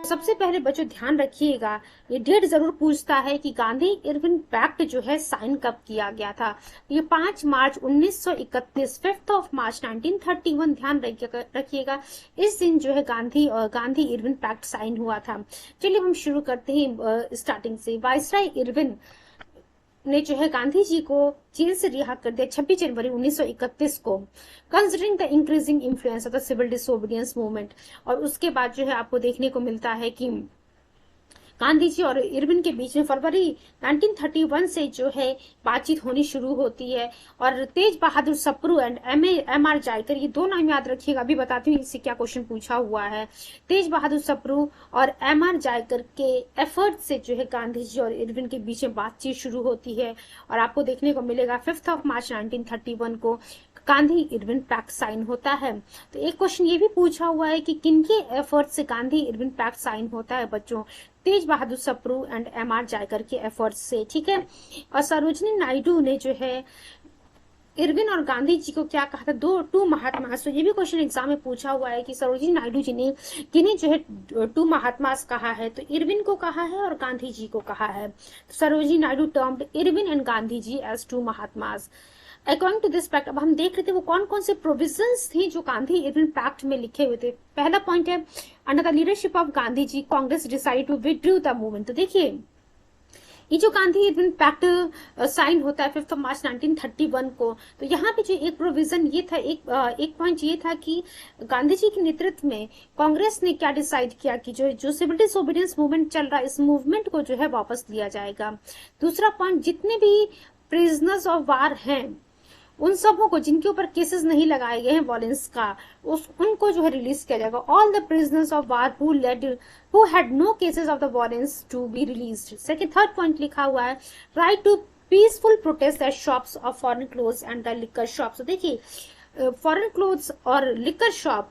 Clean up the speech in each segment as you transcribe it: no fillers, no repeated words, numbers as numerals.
सबसे पहले बच्चों ध्यान रखिएगा, ये डेट जरूर पूछता है कि गांधी इरविन पैक्ट जो है साइन कब किया गया था। ये 5 मार्च 1931, 5 ऑफ मार्च 1931, ध्यान रखिएगा, इस दिन जो है गांधी इरविन पैक्ट साइन हुआ था। चलिए हम शुरू करते हैं स्टार्टिंग से। वायसराय इरविन ने जो है गांधी जी को जेल से रिहा कर दिया 26 जनवरी 1931 को, considering the increasing influence of the civil disobedience movement. और उसके बाद जो है आपको देखने को मिलता है कि गांधी जी और इरविन के बीच में फरवरी 1931 से जो है बातचीत होनी शुरू होती है। और Tej Bahadur Sapru and M R Jayakar, ये दो नाम याद रखिएगा, अभी बताती हूँ इससे क्या क्वेश्चन पूछा हुआ है। तेज बहादुर सप्रू और एम आर जायकर के एफर्ट से जो है गांधी जी और इरविन के बीच में बातचीत शुरू होती है। और आपको देखने को मिलेगा 5 ऑफ मार्च 1931 को गांधी इरविन पैक्ट साइन होता है। तो एक क्वेश्चन ये भी पूछा हुआ है कि किनके एफर्ट से गांधी इरविन पैक्ट साइन होता है बच्चों? Tej Bahadur Sapru and M R Jayakar के एफर्ट्स से, ठीक है। और सरोजिनी नायडू ने जो है इरविन और गांधी जी को क्या कहा था? टू महात्मा। तो ये भी क्वेश्चन एग्जाम में पूछा हुआ है कि सरोजिनी नायडू जी ने किन्हें जो है टू महात्मास कहा है? तो इरविन को कहा है और गांधी जी को कहा है। Sarojini Naidu termed Irwin and Gandhi ji as two Mahatmas. According to this pact, अब हम देख रहे थे वो कौन कौन से प्रोविजंस थे जो गांधी इरविन पैक्ट में लिखे हुए थे। पहला पॉइंट है, under the leadership of Gandhi ji Congress decide to withdraw the movement. तो देखिए ये जो गांधी इरविन पैक्ट साइन होता है 5 मार्च 1931 को, तो यहाँ पे जो एक प्रोविजन ये था, एक पॉइंट ये था कि गांधी जी के नेतृत्व में कांग्रेस ने क्या डिसाइड किया कि जो सिविल डिसोबीडियंस मूवमेंट चल रहा है, इस मूवमेंट को जो है वापस लिया जाएगा। दूसरा पॉइंट, जितने भी प्रिजनर्स ऑफ वार हैं उन सबों को जिनके ऊपर केसेस नहीं लगाए गए हैं वॉलेंस का, उनको जो है रिलीज किया जाएगा। All the prisoners of war who had no cases of the violence to be released. Second third point लिखा हुआ है, right to peaceful protest at shops of foreign clothes and the liquor shops. देखिए foreign clothes और liquor shop,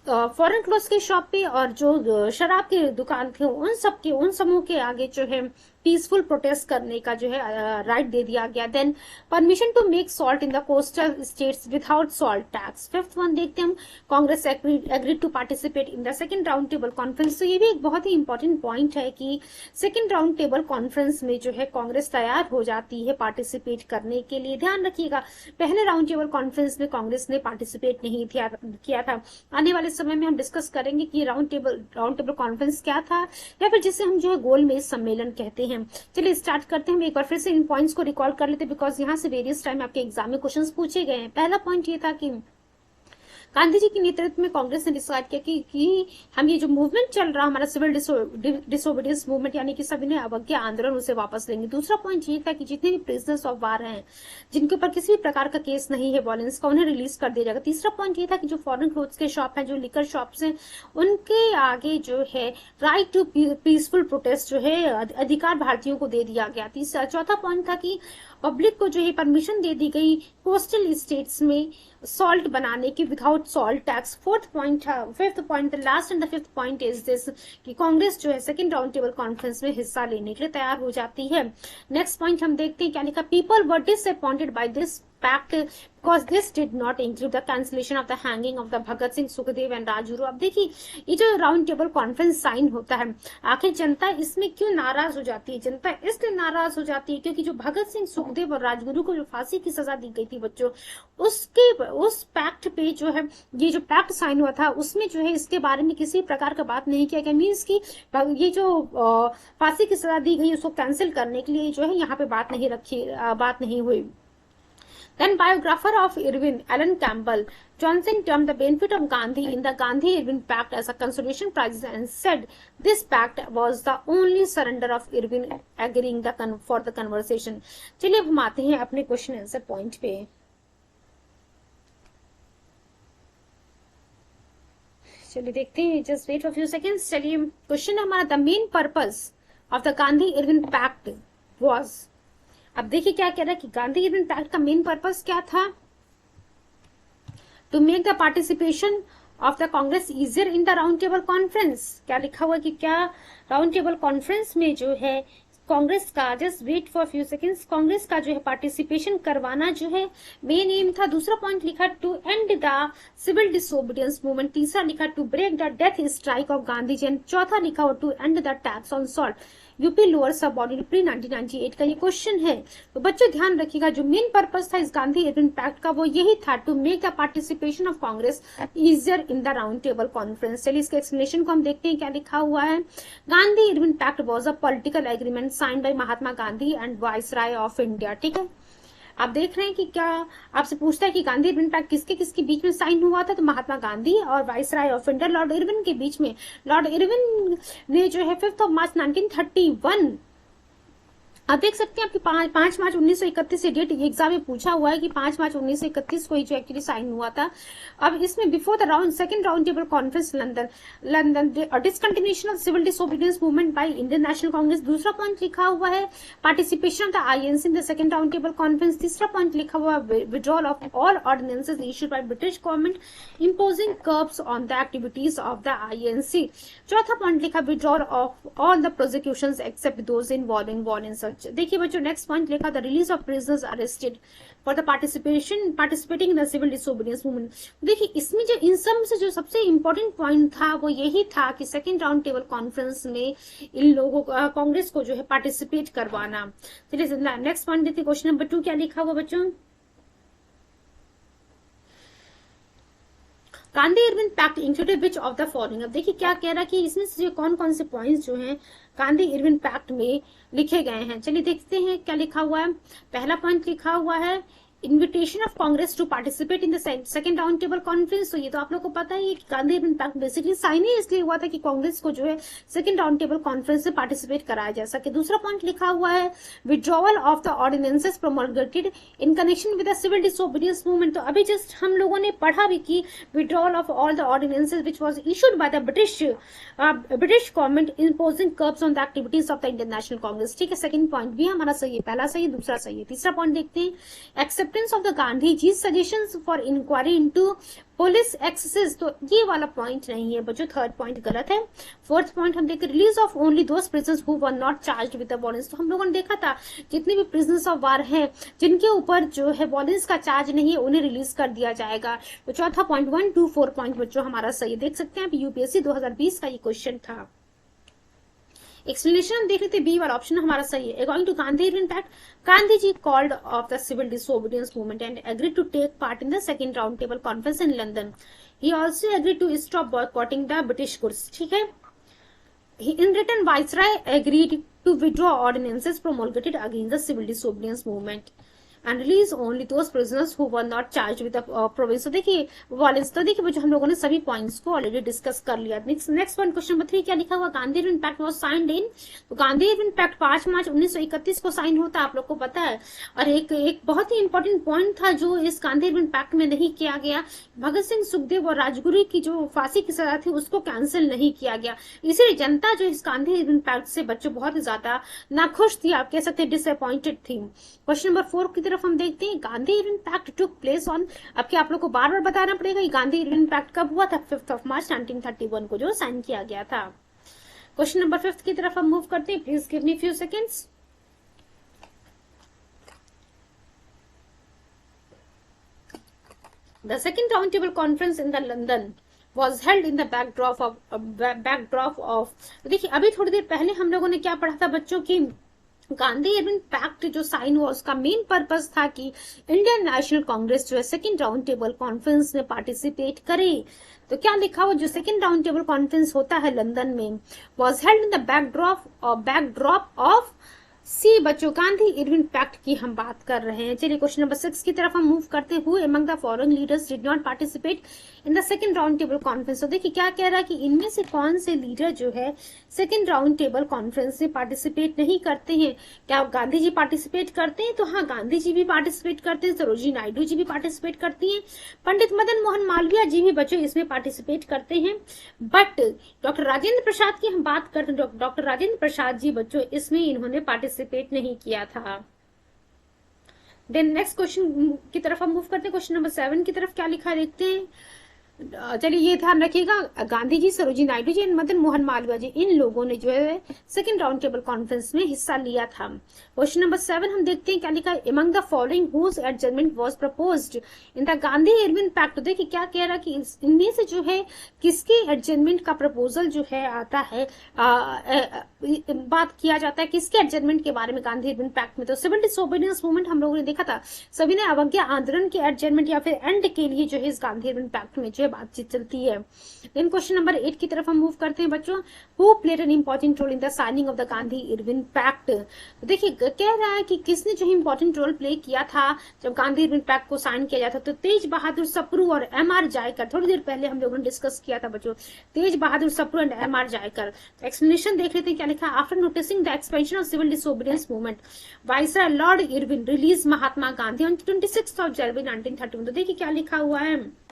foreign clothes के shop पे और जो शराब की दुकान थे उन समूह के आगे जो है पीसफुल प्रोटेस्ट करने का जो है राइट दे दिया गया। Then permission to make salt in the coastal states without salt tax. Fifth one देखते हैं हम, Congress agreed to participate in the second round table conference. तो ये भी एक बहुत ही इंपॉर्टेंट पॉइंट है कि सेकंड राउंड टेबल कॉन्फ्रेंस में जो है कांग्रेस तैयार हो जाती है पार्टिसिपेट करने के लिए। ध्यान रखिएगा पहले राउंड टेबल कॉन्फ्रेंस में कांग्रेस ने पार्टिसिपेट नहीं किया था। आने वाले समय में हम डिस्कस करेंगे कि राउंड टेबल कॉन्फ्रेंस क्या था, या फिर जिसे हम जो है गोलमेज सम्मेलन कहते हैं। चलिए स्टार्ट करते हैं। हम एक बार फिर से इन पॉइंट्स को रिकॉल कर लेते हैं, बिकॉज यहाँ से वेरियस टाइम आपके एग्जाम में क्वेश्चंस पूछे गए हैं। पहला पॉइंट ये था कि गांधी जी के नेतृत्व में कांग्रेस ने डिसाइड किया कि हम ये जो मूवमेंट चल रहा हमारा सिविल डिसोबीडियंस मूवमेंट, यानी कि सविनय अवज्ञा आंदोलन, उसे वापस लेंगे। दूसरा पॉइंट ये था कि जितने भी प्रिजनर्स ऑफ वार हैं जिनके ऊपर किसी भी प्रकार का केस नहीं है वॉलेंस का, उन्हें रिलीज कर दिया जाएगा। तीसरा पॉइंट ये था कि जो फॉरेन क्लोथ्स के शॉप हैं, जो लिकर शॉप्स हैं, उनके आगे जो है राइट टू पीसफुल प्रोटेस्ट जो है अधिकार भारतीयों को दे दिया गया। चौथा पॉइंट था कि पब्लिक को जो है परमिशन दे दी गई कोस्टल स्टेट्स में सॉल्ट बनाने की without salt tax. Fifth point, the last and the fifth point is this कि कांग्रेस जो है सेकंड राउंड टेबल कॉन्फ्रेंस में हिस्सा लेने के लिए तैयार हो जाती है। नेक्स्ट पॉइंट हम देखते हैं क्या लिखा, people were disappointed by this pact because this did not include the cancellation of the hanging of the Bhagat Singh, Sukhdev and Rajguru. अब देखिए ये जो राउंड टेबल कॉन्फ्रेंस साइन होता है, आखिर जनता इसमें क्यों नाराज हो जाती है? जनता इसलिए नाराज हो जाती है क्योंकि जो भगत सिंह, सुखदेव और राजगुरु को जो फांसी की सजा दी गई थी बच्चों, उस पैक्ट पे जो है ये जो पैक्ट साइन हुआ था उसमें जो है इसके बारे में किसी प्रकार का बात नहीं किया गया। मीन्स की ये जो फांसी की सजा दी गई उसको कैंसिल करने के लिए जो है यहाँ पे बात नहीं हुई। Then biographer of Irvin, Alan Campbell, Johnson termed the benefit of Gandhi in the Gandhi-Irvin Pact as a consolation prize and said this pact was the only surrender of Irvin agreeing for the conversation. चलिए अब हम आते हैं अपने question answer point पे। चलिए देखते हैं, just wait for few seconds. चलिए क्वेश्चन हमारा, the main purpose of the Gandhi Irwin pact was, अब देखिए क्या कह रहा है कि गांधी इरविन पैक्ट का मेन पर्पस क्या था? To make the participation of the Congress easier in the round table conference. क्या लिखा हुआ कि क्या राउंड टेबल कॉन्फ्रेंस में जो है कांग्रेस का, just wait for few seconds, Congress का जो है पार्टिसिपेशन करवाना जो है मेन एम था। दूसरा पॉइंट लिखा to end the civil disobedience movement. तीसरा लिखा to break the death strike of Gandhi ji. चौथा लिखा हुआ to end the tax on salt यूपी लोअर सब बॉडी प्री 1998 का ये क्वेश्चन है। तो बच्चों ध्यान रखिएगा, जो मेन पर्पस था इस गांधी इरविन पैक्ट का वो यही था, to make the participation of Congress easier in the round table conference. चलिए इसके एक्सप्लेनेशन को हम देखते हैं क्या लिखा हुआ है। Gandhi Irwin pact was a political agreement signed by Mahatma Gandhi and viceroy of India. ठीक है, आप देख रहे हैं कि क्या आपसे पूछता है कि गांधी इरविन पैक्ट किसके किसके बीच में साइन हुआ था, तो महात्मा गांधी और viceroy of India Lord Irwin के बीच में। लॉर्ड इरविन ने जो है 5 मार्च 1931, आप देख सकते हैं आपकी 5 मार्च 1931 डेट एग्जाम में पूछा हुआ है कि 5 मार्च 1931 को ही जो एक्चुअली साइन हुआ था। अब इसमें before the second round table conference London discontinuation of civil disobedience movement by Indian national Congress. दूसरा पॉइंट लिखा हुआ है participation of the INC in the second round table conference. तीसरा पॉइंट लिखा हुआ withdrawal of all ordinances issued by British government imposing curbs on the activities of the INC. चौथा point लिखा withdrawal of all the prosecutions except those involving violence. देखिए बच्चों next point लिखा the release of prisoners arrested for the participating in the civil disobedience movement. देखिए इसमें जो इन सब से जो सबसे इंपॉर्टेंट पॉइंट था वो यही था कि सेकंड राउंड टेबल कॉन्फ्रेंस में इन लोगों को कांग्रेस को जो है पार्टिसिपेट करवाना। चलिए नेक्स्ट पॉइंट देखिए, क्वेश्चन नंबर 2 क्या लिखा हुआ बच्चों। Gandhi Irwin pact included which of the following. अब देखिए क्या कह रहा है कि इसमें से कौन कौन से पॉइंट्स जो हैं गांधी इरविन पैक्ट में लिखे गए हैं। चलिए देखते हैं क्या लिखा हुआ है। पहला पॉइंट लिखा हुआ है invitation of Congress to participate in the second round table conference. तो ये तो आप लोग को पता है कि Gandhi Irwin pact basically sign ही इसलिए हुआ था कि कांग्रेस को जो है सेकंड राउंड टेबल कॉन्फ्रेंस में पार्टिसिपेट कराया जा सके। दूसरा पॉइंट लिखा हुआ है withdrawal of the ordinances promulgated in connection with the civil disobedience movement. तो अभी जस्ट हम लोगों ने पढ़ा भी कि withdrawal of all the ordinances which was issued by the British government imposing curbs on the activities of the Indian national Congress. ठीक है, सेकंड पॉइंट भी हमारा सही है, पहला सही है दूसरा सही है। तीसरा पॉइंट देखते हैं acceptance of the Gandhi ji suggestions for inquiry into police excess. तो ये वाला पॉइंट नहीं है बच्चों, थर्ड पॉइंट गलत है। फोर्थ पॉइंट हम देखते release of only those prisoners who were not charged with the violence. तो हम लोगों ने देखा था जितने भी प्रिजनर्स ऑफ वार हैं जिनके ऊपर जो है वॉलेंस का चार्ज नहीं है उन्हें रिलीज कर दिया जाएगा। तो चौथा पॉइंट 1, 2, 4 पॉइंट बच्चों हमारा सही देख सकते हैं। यूपीएससी 2020 का ये क्वेश्चन था। एक्सप्लेनेशन देख लेते बी वाला ऑप्शन हमारा सही है। According to Gandhi Irwin pact, Gandhi ji called off the civil disobedience movement and agreed to take part in the second round table conference in London. He also agreed to stop boycotting the British goods. ठीक है, in return Viceroy agreed to withdraw ordinances promulgated against the civil disobedience movement and release only those prisoners who were not charged with the province। तो देखिए violence, तो देखिए बच्चों हम लोगों ने सभी पॉइंट्स को ऑलरेडी डिस्कस कर लिया। नेक्स्ट पॉइंट क्वेश्चन नंबर 3 क्या लिखा हुआ, Gandhi Irwin pact was signed in. तो गांधी इरविन पैक्ट 5 मार्च 1931 को साइन होता है, आप लोग को पता है। और एक बहुत ही इंपॉर्टेंट पॉइंट था जो इस गांधी इरविन पैक्ट में नहीं किया गया, भगत सिंह सुखदेव और राजगुरु की जो फांसी की सजा थी उसको कैंसिल नहीं किया गया। इसीलिए जनता जो इस गांधी इरविन पैक्ट से बच्चों बहुत ही ज्यादा नाखुश थी, आप कह सकते हैं डिसअपॉइंटेड थी। क्वेश्चन नंबर 4 की तरफ हम देखते हैं। Gandhi Irwin pact took place on, अब क्या आप लोग को बार बार बताना पड़ेगा कि गांधी इरविन पैक्ट कब हुआ था, 5 मार्च 1931 को जो साइन किया गया था। क्वेश्चन नंबर 5 की तरफ हम मूव करते हैं। Please give me few seconds. The second roundtable conference in the London was held in the backdrop of देखिए अभी थोड़ी देर पहले हम लोगों ने क्या पढ़ा था बच्चों की गांधी इरविन पैक्ट जो साइन हुआ उसका मेन पर्पस था कि इंडियन नेशनल कांग्रेस जो है सेकंड राउंड टेबल कॉन्फ्रेंस में पार्टिसिपेट करे। तो क्या लिखा हुआ, जो सेकंड राउंड टेबल कॉन्फ्रेंस होता है लंदन में was held in the backdrop of सी बच्चों गांधी इरविन पैक्ट की हम बात कर रहे हैं। चलिए क्वेश्चन नंबर 6 की तरफ हम मूव करते हुए among the following leaders did not participate in the second round table conference। तो देखिए क्या कह रहा है कि इनमें से कौन से लीडर जो है सेकंड राउंड टेबल कॉन्फ्रेंस में पार्टिसिपेट नहीं करते हैं। क्या गांधी जी पार्टिसिपेट करते हैं, तो हाँ गांधी जी भी पार्टिसिपेट करते हैं, सरोजिनी नायडू जी भी पार्टिसिपेट करती हैं, पंडित मदन मोहन मालवीय जी भी बच्चों इसमें पार्टिसिपेट करते हैं। बट डॉक्टर राजेंद्र प्रसाद की हम बात करते हैं, डॉक्टर राजेंद्र प्रसाद जी बच्चों इसमें इन्होंने पार्टिसिपेट नहीं किया था। देन नेक्स्ट क्वेश्चन की तरफ हम मूव करते हैं। क्वेश्चन नंबर 7 की तरफ क्या लिखा है देखते हैं। चलिए ये ध्यान रखिएगा, गांधी जी, सरोजिनी नायडू जी, मदन मोहन मालवीय जी, इन लोगों ने जो है सेकंड राउंड टेबल कॉन्फ्रेंस में हिस्सा लिया था। क्वेश्चन नंबर 7 हम देखते हैं क्या लिखा है, among the following whose adjournment was proposed in the Gandhi Irwin pact. देखिए क्या कह रहा कि इनमें से जो है किसके एडजर्नमेंट का प्रपोजल जो है आता है, बात किया जाता है किसके एडजर्नमेंट के बारे में गांधी इरविन पैक्ट में। तो सिविल डिसोबीडियंस मूवमेंट हम लोगों ने देखा था, सभी ने अवज्ञा आंदोलन के एडजर्नमेंट या फिर एंड के लिए जो है इस गांधी इरविन पैक्ट में जो है बातचीत चलती है। देन क्वेश्चन नंबर 8 की तरफ हम मूव करते हैं बच्चों, who played an important role in the signing of the Gandhi Irwin pact. तो देखिए कह रहा है कि किसने जो है इंपॉर्टेंट रोल प्ले किया था जब गांधी इरविन पैक्ट को साइन किया जाता। तो तेज बहादुर सप्रू और एम.आर. जायकर, थोड़ी देर पहले हम लोगों ने डिस्कस किया था बच्चों, Tej Bahadur Sapru and M R. Jayakar. Explanation देख लेते हैं क्या लिखा, after noticing the expansion of civil disobedience movement viceroy lord Irwin release Mahatma Gandhi on 26 जनवरी 1931। तो देखिए क्या लिखा हुआ है,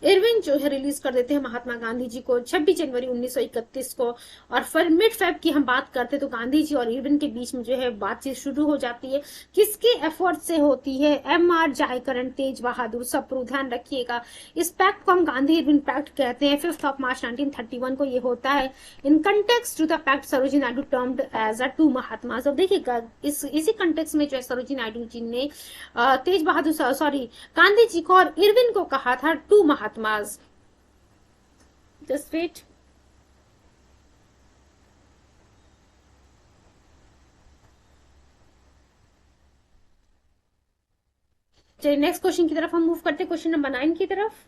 इरविन जो है रिलीज कर देते हैं महात्मा गांधी जी को 26 जनवरी 1931 को, और फिर मिड फेब की हम बात करते तो गांधी जी और इरविन के बीच में जो है बातचीत शुरू हो जाती है। किसके एफर्ट से होती है, एम.आर. जायकर एंड तेज बहादुर सप्रू। ध्यान रखिएगा इस पैक्ट को हम गांधी इरविन पैक्ट कहते हैं। 5 मार्च 1931 को ये होता है। In context to the pact Sarojini Naidu termed as a two Mahatma. अब देखिएगा इसी कंटेक्स्ट में जो है सरोजिनी नायडू जी ने तेज बहादुर गांधी जी को और इरविन को कहा था टू महात्माज। Just wait. चलिए नेक्स्ट क्वेश्चन की तरफ हम मूव करते हैं, क्वेश्चन नंबर 9 की तरफ।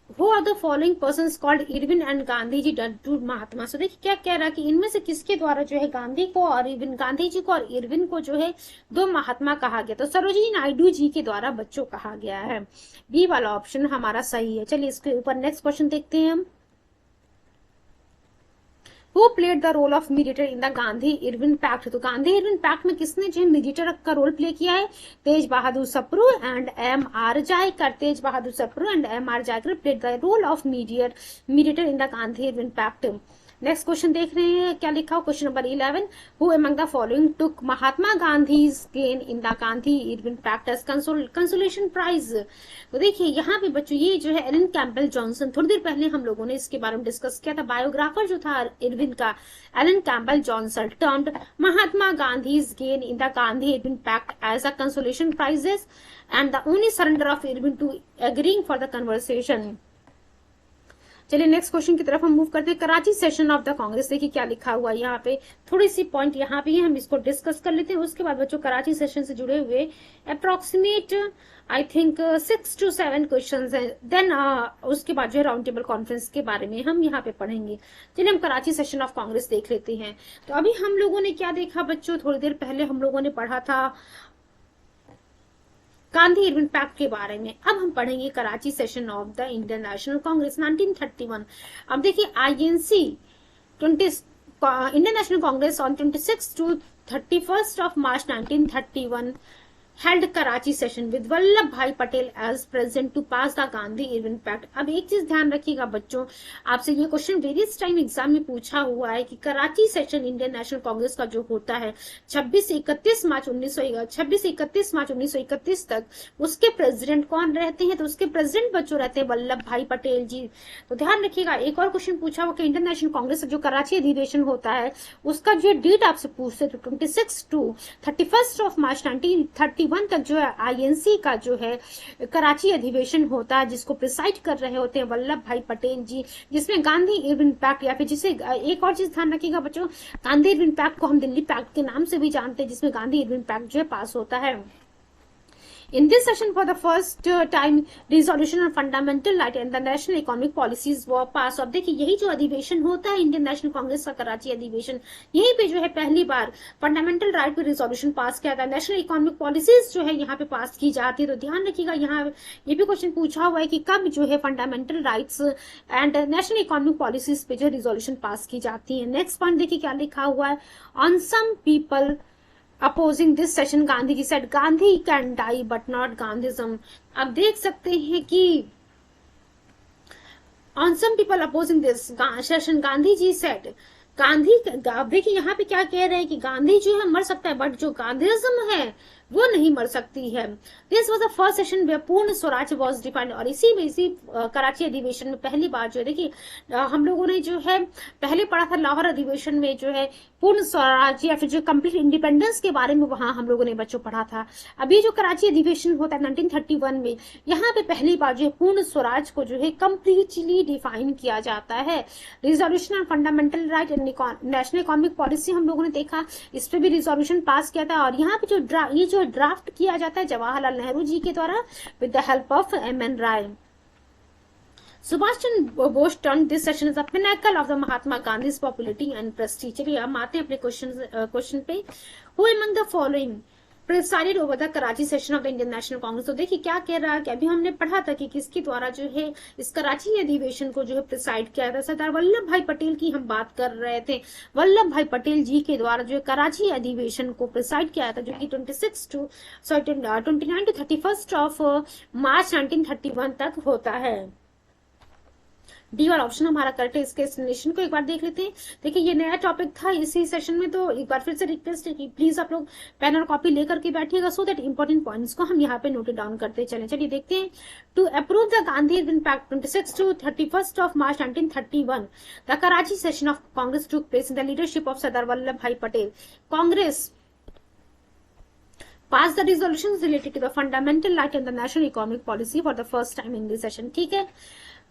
Who are the following persons called Irwin and Gandhi ji two Mahatma. So देखिए क्या कह रहा है कि इनमें से किसके द्वारा जो है गांधी को और इरविन, गांधी जी को और इरविन को जो है दो महात्मा कहा गया। तो सरोजिनी नायडू जी के द्वारा बच्चों कहा गया है। बी वाला ऑप्शन हमारा सही है। चलिए इसके ऊपर नेक्स्ट क्वेश्चन देखते हैं हम, who played the role of mediator in the Gandhi Irwin pact. तो गांधी इरविन पैक्ट में किसने जो है मीडिएटर का रोल प्ले किया है, Tej Bahadur Sapru and M R. Jayakar. Tej Bahadur Sapru and M R. Jayakar played the role of mediator in the Gandhi Irwin pact. Next question देख रहे हैं क्या लिखा हो, question number 11, who among the following took Mahatma Gandhi's gain in the Gandhi Irwin pact as consolation prize. तो देखिए यहाँ पे बच्चों ये जो है एलन कैम्पबेल जॉनसन, थोड़ी देर पहले हम लोगों ने इसके बारे में डिस्कस किया था। बायोग्राफर जो था इरविन का Alan Campbell Johnson termed Mahatma Gandhi's gain in the Gandhi Irwin pact as a consolation prizes and the only surrender of Irwin to agreeing for the conversation. चलिए नेक्स्ट क्वेश्चन की तरफ हम मूव करते हैं, Karachi session of the Congress. देखिए क्या लिखा हुआ है यहाँ पे, थोड़ी सी पॉइंट यहाँ पे हम इसको डिस्कस कर लेते हैं। उसके बाद बच्चों कराची सेशन से जुड़े हुए approximate I think 6 to 7 question है। देन उसके बाद जो है राउंड टेबल कॉन्फ्रेंस के बारे में हम यहाँ पे पढ़ेंगे। चलिए हम कराची सेशन ऑफ कांग्रेस देख लेते हैं। तो अभी हम लोगों ने क्या देखा बच्चों, थोड़ी देर पहले हम लोगों ने पढ़ा था गांधी इरविन पैक्ट के बारे में। अब हम पढ़ेंगे Karachi session of the Indian national Congress 1931। अब देखिए INC Indian national Congress on 26 to 31 March 1931 held Karachi session with Vallabhbhai Patel as president to pass the Gandhi Irwin pact. अब एक चीज ध्यान रखिएगा बच्चों, आपसे ये क्वेश्चन वेरियस टाइम एग्जाम में पूछा हुआ है कि Karachi session Indian national Congress का जो होता है 26 से 31 मार्च 1931 तक उसके प्रेसिडेंट कौन रहते हैं। तो उसके प्रेसिडेंट बच्चों रहते हैं वल्लभ भाई पटेल जी। तो ध्यान रखिएगा, एक और क्वेश्चन पूछा हुआ कि इंडियन नेशनल कांग्रेस का जो कराची अधिवेशन होता है उसका जो डेट आपसे पूछते तो 26 to 31 मार्च 1931 तक जो है आईएनसी का जो है कराची अधिवेशन होता है, जिसको प्रिसाइड कर रहे होते हैं वल्लभ भाई पटेल जी, जिसमें गांधी इरविन पैक्ट या फिर जिसे एक और चीज ध्यान रखिएगा बच्चों, गांधी इरविन पैक्ट को हम दिल्ली पैक्ट के नाम से भी जानते हैं, जिसमें गांधी इरविन पैक्ट जो है पास होता है। In this session, for the first time, resolution on fundamental right and the national economic policies were passed। अब देखिए यही जो अधिवेशन होता है इंडियन नेशनल कांग्रेस का कराची अधिवेशन, यहीं पे जो है पहली बार फंडामेंटल राइट पे रिजोल्यूशन पास किया था। नेशनल इकोनॉमिक पॉलिसीज जो है यहाँ पे पास की जाती है। तो ध्यान रखिएगा, यहाँ ये भी क्वेश्चन पूछा हुआ है कि कब जो है fundamental rights and national economic policies पे जो रिजोल्यूशन पास की जाती है। नेक्स्ट पॉइंट देखिए क्या लिखा हुआ है, on some people opposing this session Gandhi ji said Gandhi can die but not Gandhism. आप देख सकते हैं कि on some people opposing this session Gandhi ji said Gandhi, अब देखिए यहाँ पे क्या कह रहे हैं कि गांधी जो है मर सकता है बट जो गांधीज्म है वो नहीं मर सकती है। This was the first session where Purna Swaraj was defined, और इसी कराची अधिवेशन में पहली बार जो है, देखिए हम लोगों ने जो है पहले पढ़ा था लाहौर अधिवेशन में जो है पूर्ण स्वराज या फिर जो कंप्लीट इंडिपेंडेंस के बारे में वहां हम लोगों ने बच्चों पढ़ा था। अभी जो कराची अधिवेशन होता है 1931 में, यहाँ पे पहली बार जो है पूर्ण स्वराज को जो है कंप्लीटली डिफाइन किया जाता है। Resolution on fundamental right and national economic policy हम लोगों ने देखा, इस पे भी रिजोल्यूशन पास किया था। और यहाँ पे जो ड्राफ्ट किया जाता है जवाहरलाल नेहरू जी के द्वारा with the help of M N. Roy. Subhash Chandra Bose turn this session is the pinnacle of the Mahatma Gandhi's popularity and prestige. चलिए हम आते हैं अपने क्वेश्चन पे। Who among the following presided over the Karachi session of the Indian national Congress. तो देखिए क्या कह रहा है कि अभी हमने पढ़ा था कि किसके द्वारा जो है इस कराची अधिवेशन को जो है प्रिसाइड किया था, सरदार वल्लभ भाई पटेल की हम बात कर रहे थे। वल्लभ भाई पटेल जी के द्वारा जो है कराची अधिवेशन को प्रिसाइड किया था, जो कि 29 टू 31 ऑफ मार्च 1931 तक होता है। डी वाला ऑप्शन हमारा करेक्ट है। इसके एक्सप्लेनेशन को एक बार देख लेते हैं। देखिए ये नया टॉपिक था इसी सेशन में, तो एक बार फिर से रिक्वेस्ट है कि प्लीज आप लोग पेन और कॉपी लेकर के बैठिएगा, सो दैट इंपॉर्टेंट पॉइंट्स को हम यहाँ पे नोट डाउन करते चले। चलिए देखते हैं। To approve the Gandhi pact 26 to 31 of March 1931 the Karachi session of Congress took place in the leadership of Sardar Vallabhbhai Patel. Congress pass the resolutions related to the fundamental right and the national economic policy for the first time in this session. ठीक है।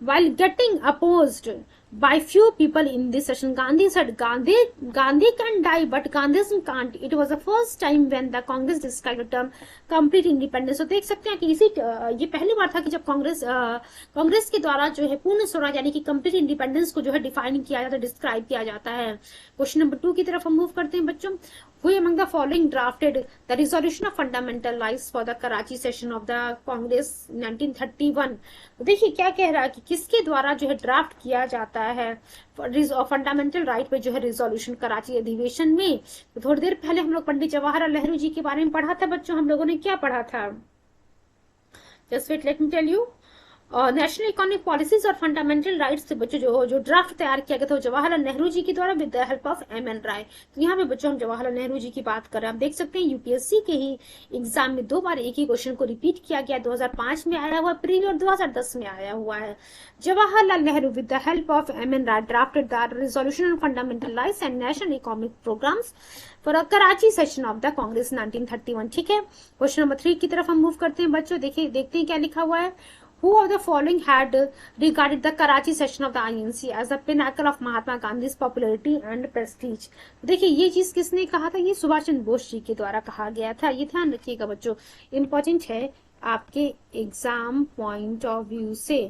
While getting opposed by few people in this session, Gandhi said Gandhi can die but Gandhism can't. It was the first time when the Congress described the term complete independence. तो देख सकते हैं कि ये पहली बार था कि जब कांग्रेस के द्वारा जो है पूर्ण स्वराज यानी कि कंप्लीट इंडिपेंडेंस को जो है डिफाइन किया जाता है, डिस्क्राइब किया जाता है। क्वेश्चन नंबर 2 की तरफ हम मूव करते हैं बच्चों। Who among the following drafted the resolution of fundamental rights for the Karachi session of the Congress 1931? तो देखिए क्या कह रहा है कि किसके द्वारा जो है ड्राफ्ट किया जाता है फंडामेंटल राइट पे जो है रिजोल्यूशन कराची अधिवेशन में। तो थोड़ी देर पहले हम लोग पंडित जवाहरलाल नेहरू जी के बारे में पढ़ा था बच्चों। हम लोगों ने क्या पढ़ा था, just wait let me tell you. National economic policies और फंडामेंटल राइट्स से बच्चों जो ड्राफ्ट तैयार किया गया था जवाहरलाल नेहरू जी के द्वारा with the help of M N. Roy. तो यहाँ पे बच्चों हम जवाहरलाल नेहरू जी की बात कर रहे हैं। आप देख सकते हैं यूपीएससी के ही एग्जाम में 2 बार एक ही क्वेश्चन को रिपीट किया गया। 2005 में आया हुआ प्रीवियस और 2010 में आया हुआ है। Jawaharlal Nehru with the help of M N. Roy drafted the resolution on fundamental rights and national economic programs for a Karachi session of the Congress 1931। ठीक है। क्वेश्चन नंबर 3 की तरफ हम मूव करते हैं बच्चों। देखिए देखते हैं क्या लिखा हुआ है। Who of the following had regarded the Karachi session of the INC as the pinnacle of Mahatma Gandhi's popularity and prestige? देखिए ये चीज किसने कहा था, ये सुभाष चंद्र बोस जी के द्वारा कहा गया था। ये ध्यान रखिएगा बच्चों, इंपॉर्टेंट है आपके एग्जाम पॉइंट ऑफ व्यू से।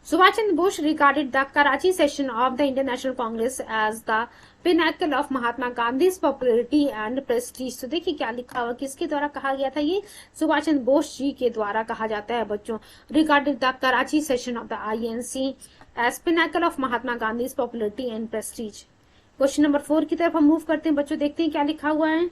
Subhash Chandra Bose regarded the Karachi session of the Indian National Congress as the pinnacle of Mahatma Gandhi's popularity and prestige। तो देखिए क्या लिखा हुआ, किसके द्वारा कहा गया था, ये सुभाष चंद्र बोस जी के द्वारा कहा जाता है बच्चों। Regarded the Karachi session of the INC as pinnacle of Mahatma Gandhi's popularity and prestige। Question number 4 की तरफ हम मूव करते हैं बच्चों। देखते हैं क्या लिखा हुआ है।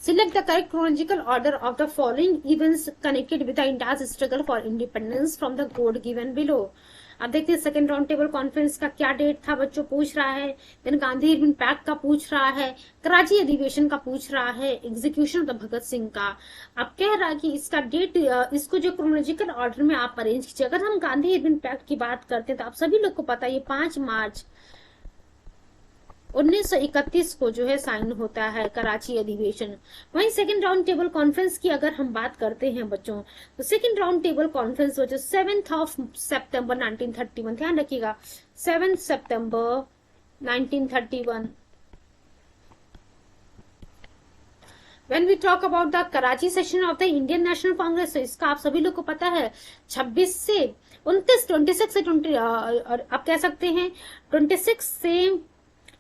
Select the correct chronological order of the following events connected with the entire struggle for independence from the code given below। अब देखते हैं सेकेंड राउंड टेबल कॉन्फ्रेंस का क्या डेट था बच्चों, पूछ रहा है। देन गांधी इरविन पैक्ट का पूछ रहा है, कराची अधिवेशन का पूछ रहा है, execution of the Bhagat Singh का। अब कह रहा है कि इसका डेट, इसको जो क्रोनोलॉजिकल ऑर्डर में आप अरेंज कीजिए। अगर हम गांधी इरविन पैक्ट की बात करते हैं तो आप सभी लोग को पता है ये 5 मार्च 1931 को जो है साइन होता है कराची अधिवेशन। वहीं सेकंड राउंड टेबल कॉन्फ्रेंस की अगर हम बात करते हैं बच्चों, तो सेकंड राउंड टेबल कॉन्फ्रेंस जो 7 सितंबर 1931, ध्यान रखिएगा 7 सितंबर 1931। When we talk about the Karachi session of the Indian National Congress, तो इसका आप सभी लोग को पता है 26 से 29, 26 से 20, और आप कह सकते हैं 26 से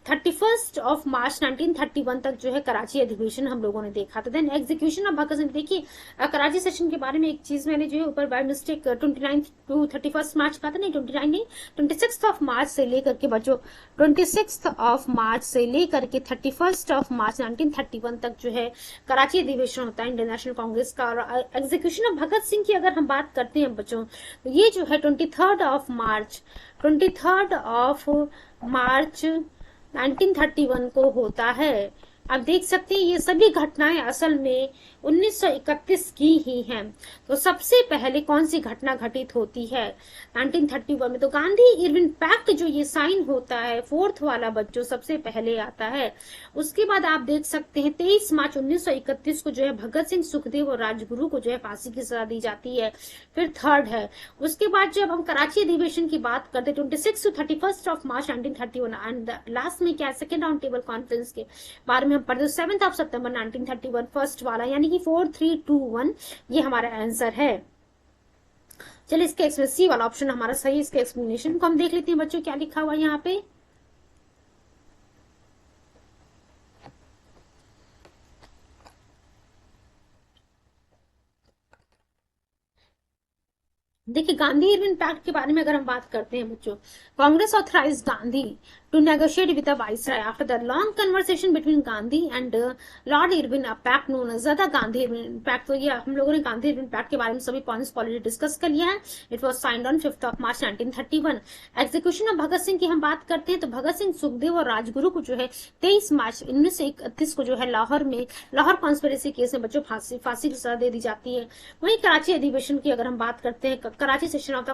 31 मार्च 1931 तक जो है कराची अधिवेशन हम लोगों ने देखा था। Then execution of Bhagat Singh, देखिए कराची सेशन के बारे में एक चीज मैंने जो है ऊपर बाय मिस्टेक 29 टू 31 मार्च कहा था, नहीं 29 नहीं, 26 से लेकर के बच्चों 26 से लेकर के 31 मार्च 1931 तक जो है कराची अधिवेशन होता है इंडियन नेशनल कांग्रेस का। और एग्जीक्यूशन ऑफ भगत सिंह की अगर हम बात करते हैं बच्चों, तो ये जो है 23 मार्च 1931 को होता है। अब देख सकते हैं ये सभी घटनाएं असल में 1931 की ही हैं। तो सबसे पहले कौन सी घटना घटित होती है 1931 में, तो गांधी इरविन पैक्ट जो ये साइन होता है, फोर्थ वाला बच्चों सबसे पहले आता है। उसके बाद आप देख सकते हैं 23 मार्च 1931 को जो है भगत सिंह, सुखदेव और राजगुरु को जो है फांसी की सजा दी जाती है, फिर थर्ड है। उसके बाद जब हम कराची अधिवेशन की बात करते हैं 26 टू 31 मार्च 1931, एंड लास्ट में क्या सेकेंड राउंड टेबल कॉन्फ्रेंस के बारे में हम पढ़ते 7 सितंबर 1931 फर्स्ट वाला, यानी कि 4 3 2 1 ये हमारा आंसर है। चलिए इसके सी वाला ऑप्शन हमारा सही। इसके एक्सप्लेनेशन को हम देख लेते हैं बच्चों, क्या लिखा हुआ है यहाँ पे। देखिए गांधी इरविन पैक्ट के बारे में अगर हम बात करते हैं बच्चों, Congress authorize Gandhi to negotiate with the viceroy after the long conversation between Gandhi and Lord Irwin, a pact known as the Gandhi Irwin pact. तो ये हम लोगों ने गांधी इरविन पैक्ट के बारे में सभी पॉइंट्स ऑलरेडी डिस्कस कर लिया है। It was signed on 5 March 1931। Execution of Bhagat Singh की हम बात करते हैं तो भगत सिंह, सुखदेव और राजगुरु को जो है 23 मार्च 1931 को जो है लाहौर में लाहौर कॉन्स्पिरेसी केस में बच्चों फांसी की सजा दे दी जाती है। वहीं कराची अधिवेशन की अगर हम बात करते हैं, Karachi session of the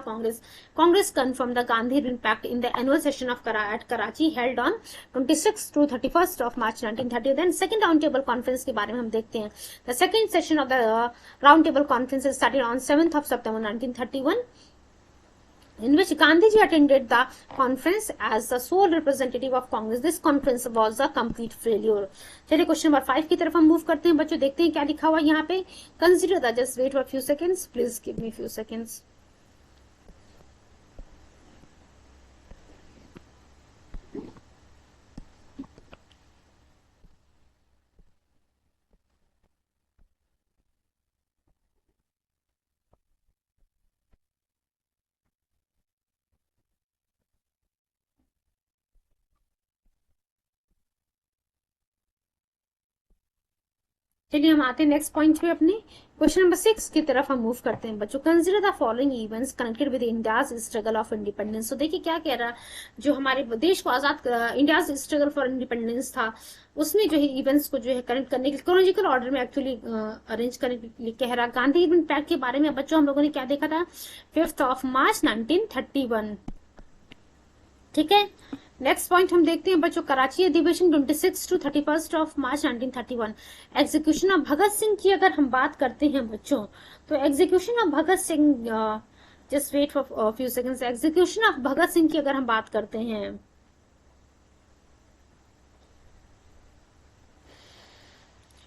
Congress confirm the Gandhi Irwin pact in the annual session of Karachi held on 26 to 31 March 1930। Then second round table conference के बारे में हम देखते हैं। The second session of the round table conference started on 7 सितंबर 1931, in which Gandhiji attended the conference as the sole representative of Congress. This conference was a complete failure. चलिए question number 5 की तरफ हम मूव करते हैं बच्चों, देखते हैं क्या लिखा हुआ यहाँ पे। Consider the, just wait for few seconds, please give me few seconds. चलिए हम आते हैं नेक्स्ट पॉइंट पे अपने। क्वेश्चन नंबर 6 की तरफ हम मूव करते हैं बच्चों। Consider the following events connected with India's struggle of independence. तो देखिए क्या कह रहा, जो हमारे देश को आजाद, इंडियाज स्ट्रगल फॉर इंडिपेंडेंस था, उसमें जो है इवेंट्स को जो है कनेक्ट करने के क्रोनोलॉजिकल ऑर्डर में एक्चुअली अरेंज करने के लिए कह रहा। गांधी इरविन पैक्ट के बारे में बच्चों हम लोगों ने क्या देखा था 5 मार्च 1931, ठीक है। नेक्स्ट पॉइंट हम देखते हैं बच्चों, कराची अधिवेशन 26 to 31 March 1931। Execution of Bhagat Singh की अगर हम बात करते हैं बच्चों, तो execution of Bhagat Singh, just wait for few seconds. Execution of Bhagat Singh की अगर हम बात करते हैं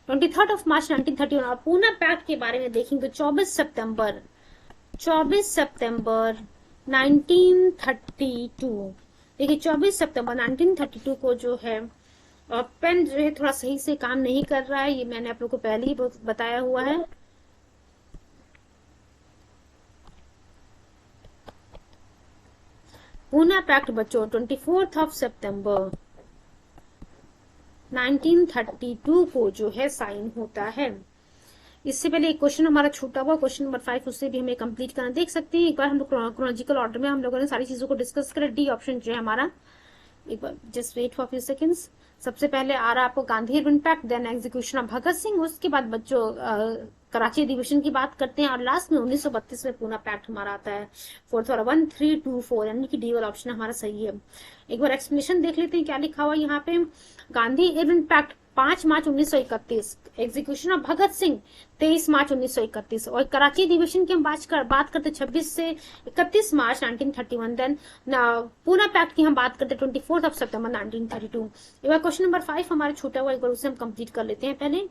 23 मार्च 1931, और पूना पैक्ट के बारे में देखेंगे तो 24 सितंबर 1932। देखिए 24 सितंबर 1932 को जो है पेन जो है थोड़ा सही से काम नहीं कर रहा है, ये मैंने आप लोग को पहले ही बताया हुआ है। पूना पैक्ट बच्चों 24 सितंबर 1932 को जो है साइन होता है। इससे पहले एक क्वेश्चन हमारा छूटा हुआ, क्वेश्चन नंबर 5, उससे भी हमें कंप्लीट करना। देख सकते हैं एक बार हम लोग क्रोनोलॉजिकल ऑर्डर में हम लोगों ने सारी चीजों को डिस्कस करा। डी ऑप्शन जो है हमारा, एक बार just wait for few seconds. सबसे पहले आ रहा आपको Gandhi Irwin pact, then execution of Bhagat Singh, उसके बाद बच्चों कराची अधिवेशन की बात करते हैं, और लास्ट में 1932 में पूना पैक्ट हमारा आता है। फोर्थ वाला 1 3 2 4, यानी कि डी वाला ऑप्शन हमारा सही है। एक बार एक्सप्लेनेशन देख लेते हैं क्या लिखा हुआ यहाँ पे। Gandhi Irwin pact 5 March 1931, execution of Bhagat Singh 23 March 1931, और कराची अधिवेशन की हम बात करते 26 से 31 मार्च 1931। देन पूना पैक्ट की हम बात करते 24 सितंबर 1932। एक बार क्वेश्चन नंबर 5 हमारे छूटा हुआ, एक बार उसे हम कंप्लीट कर लेते हैं पहले।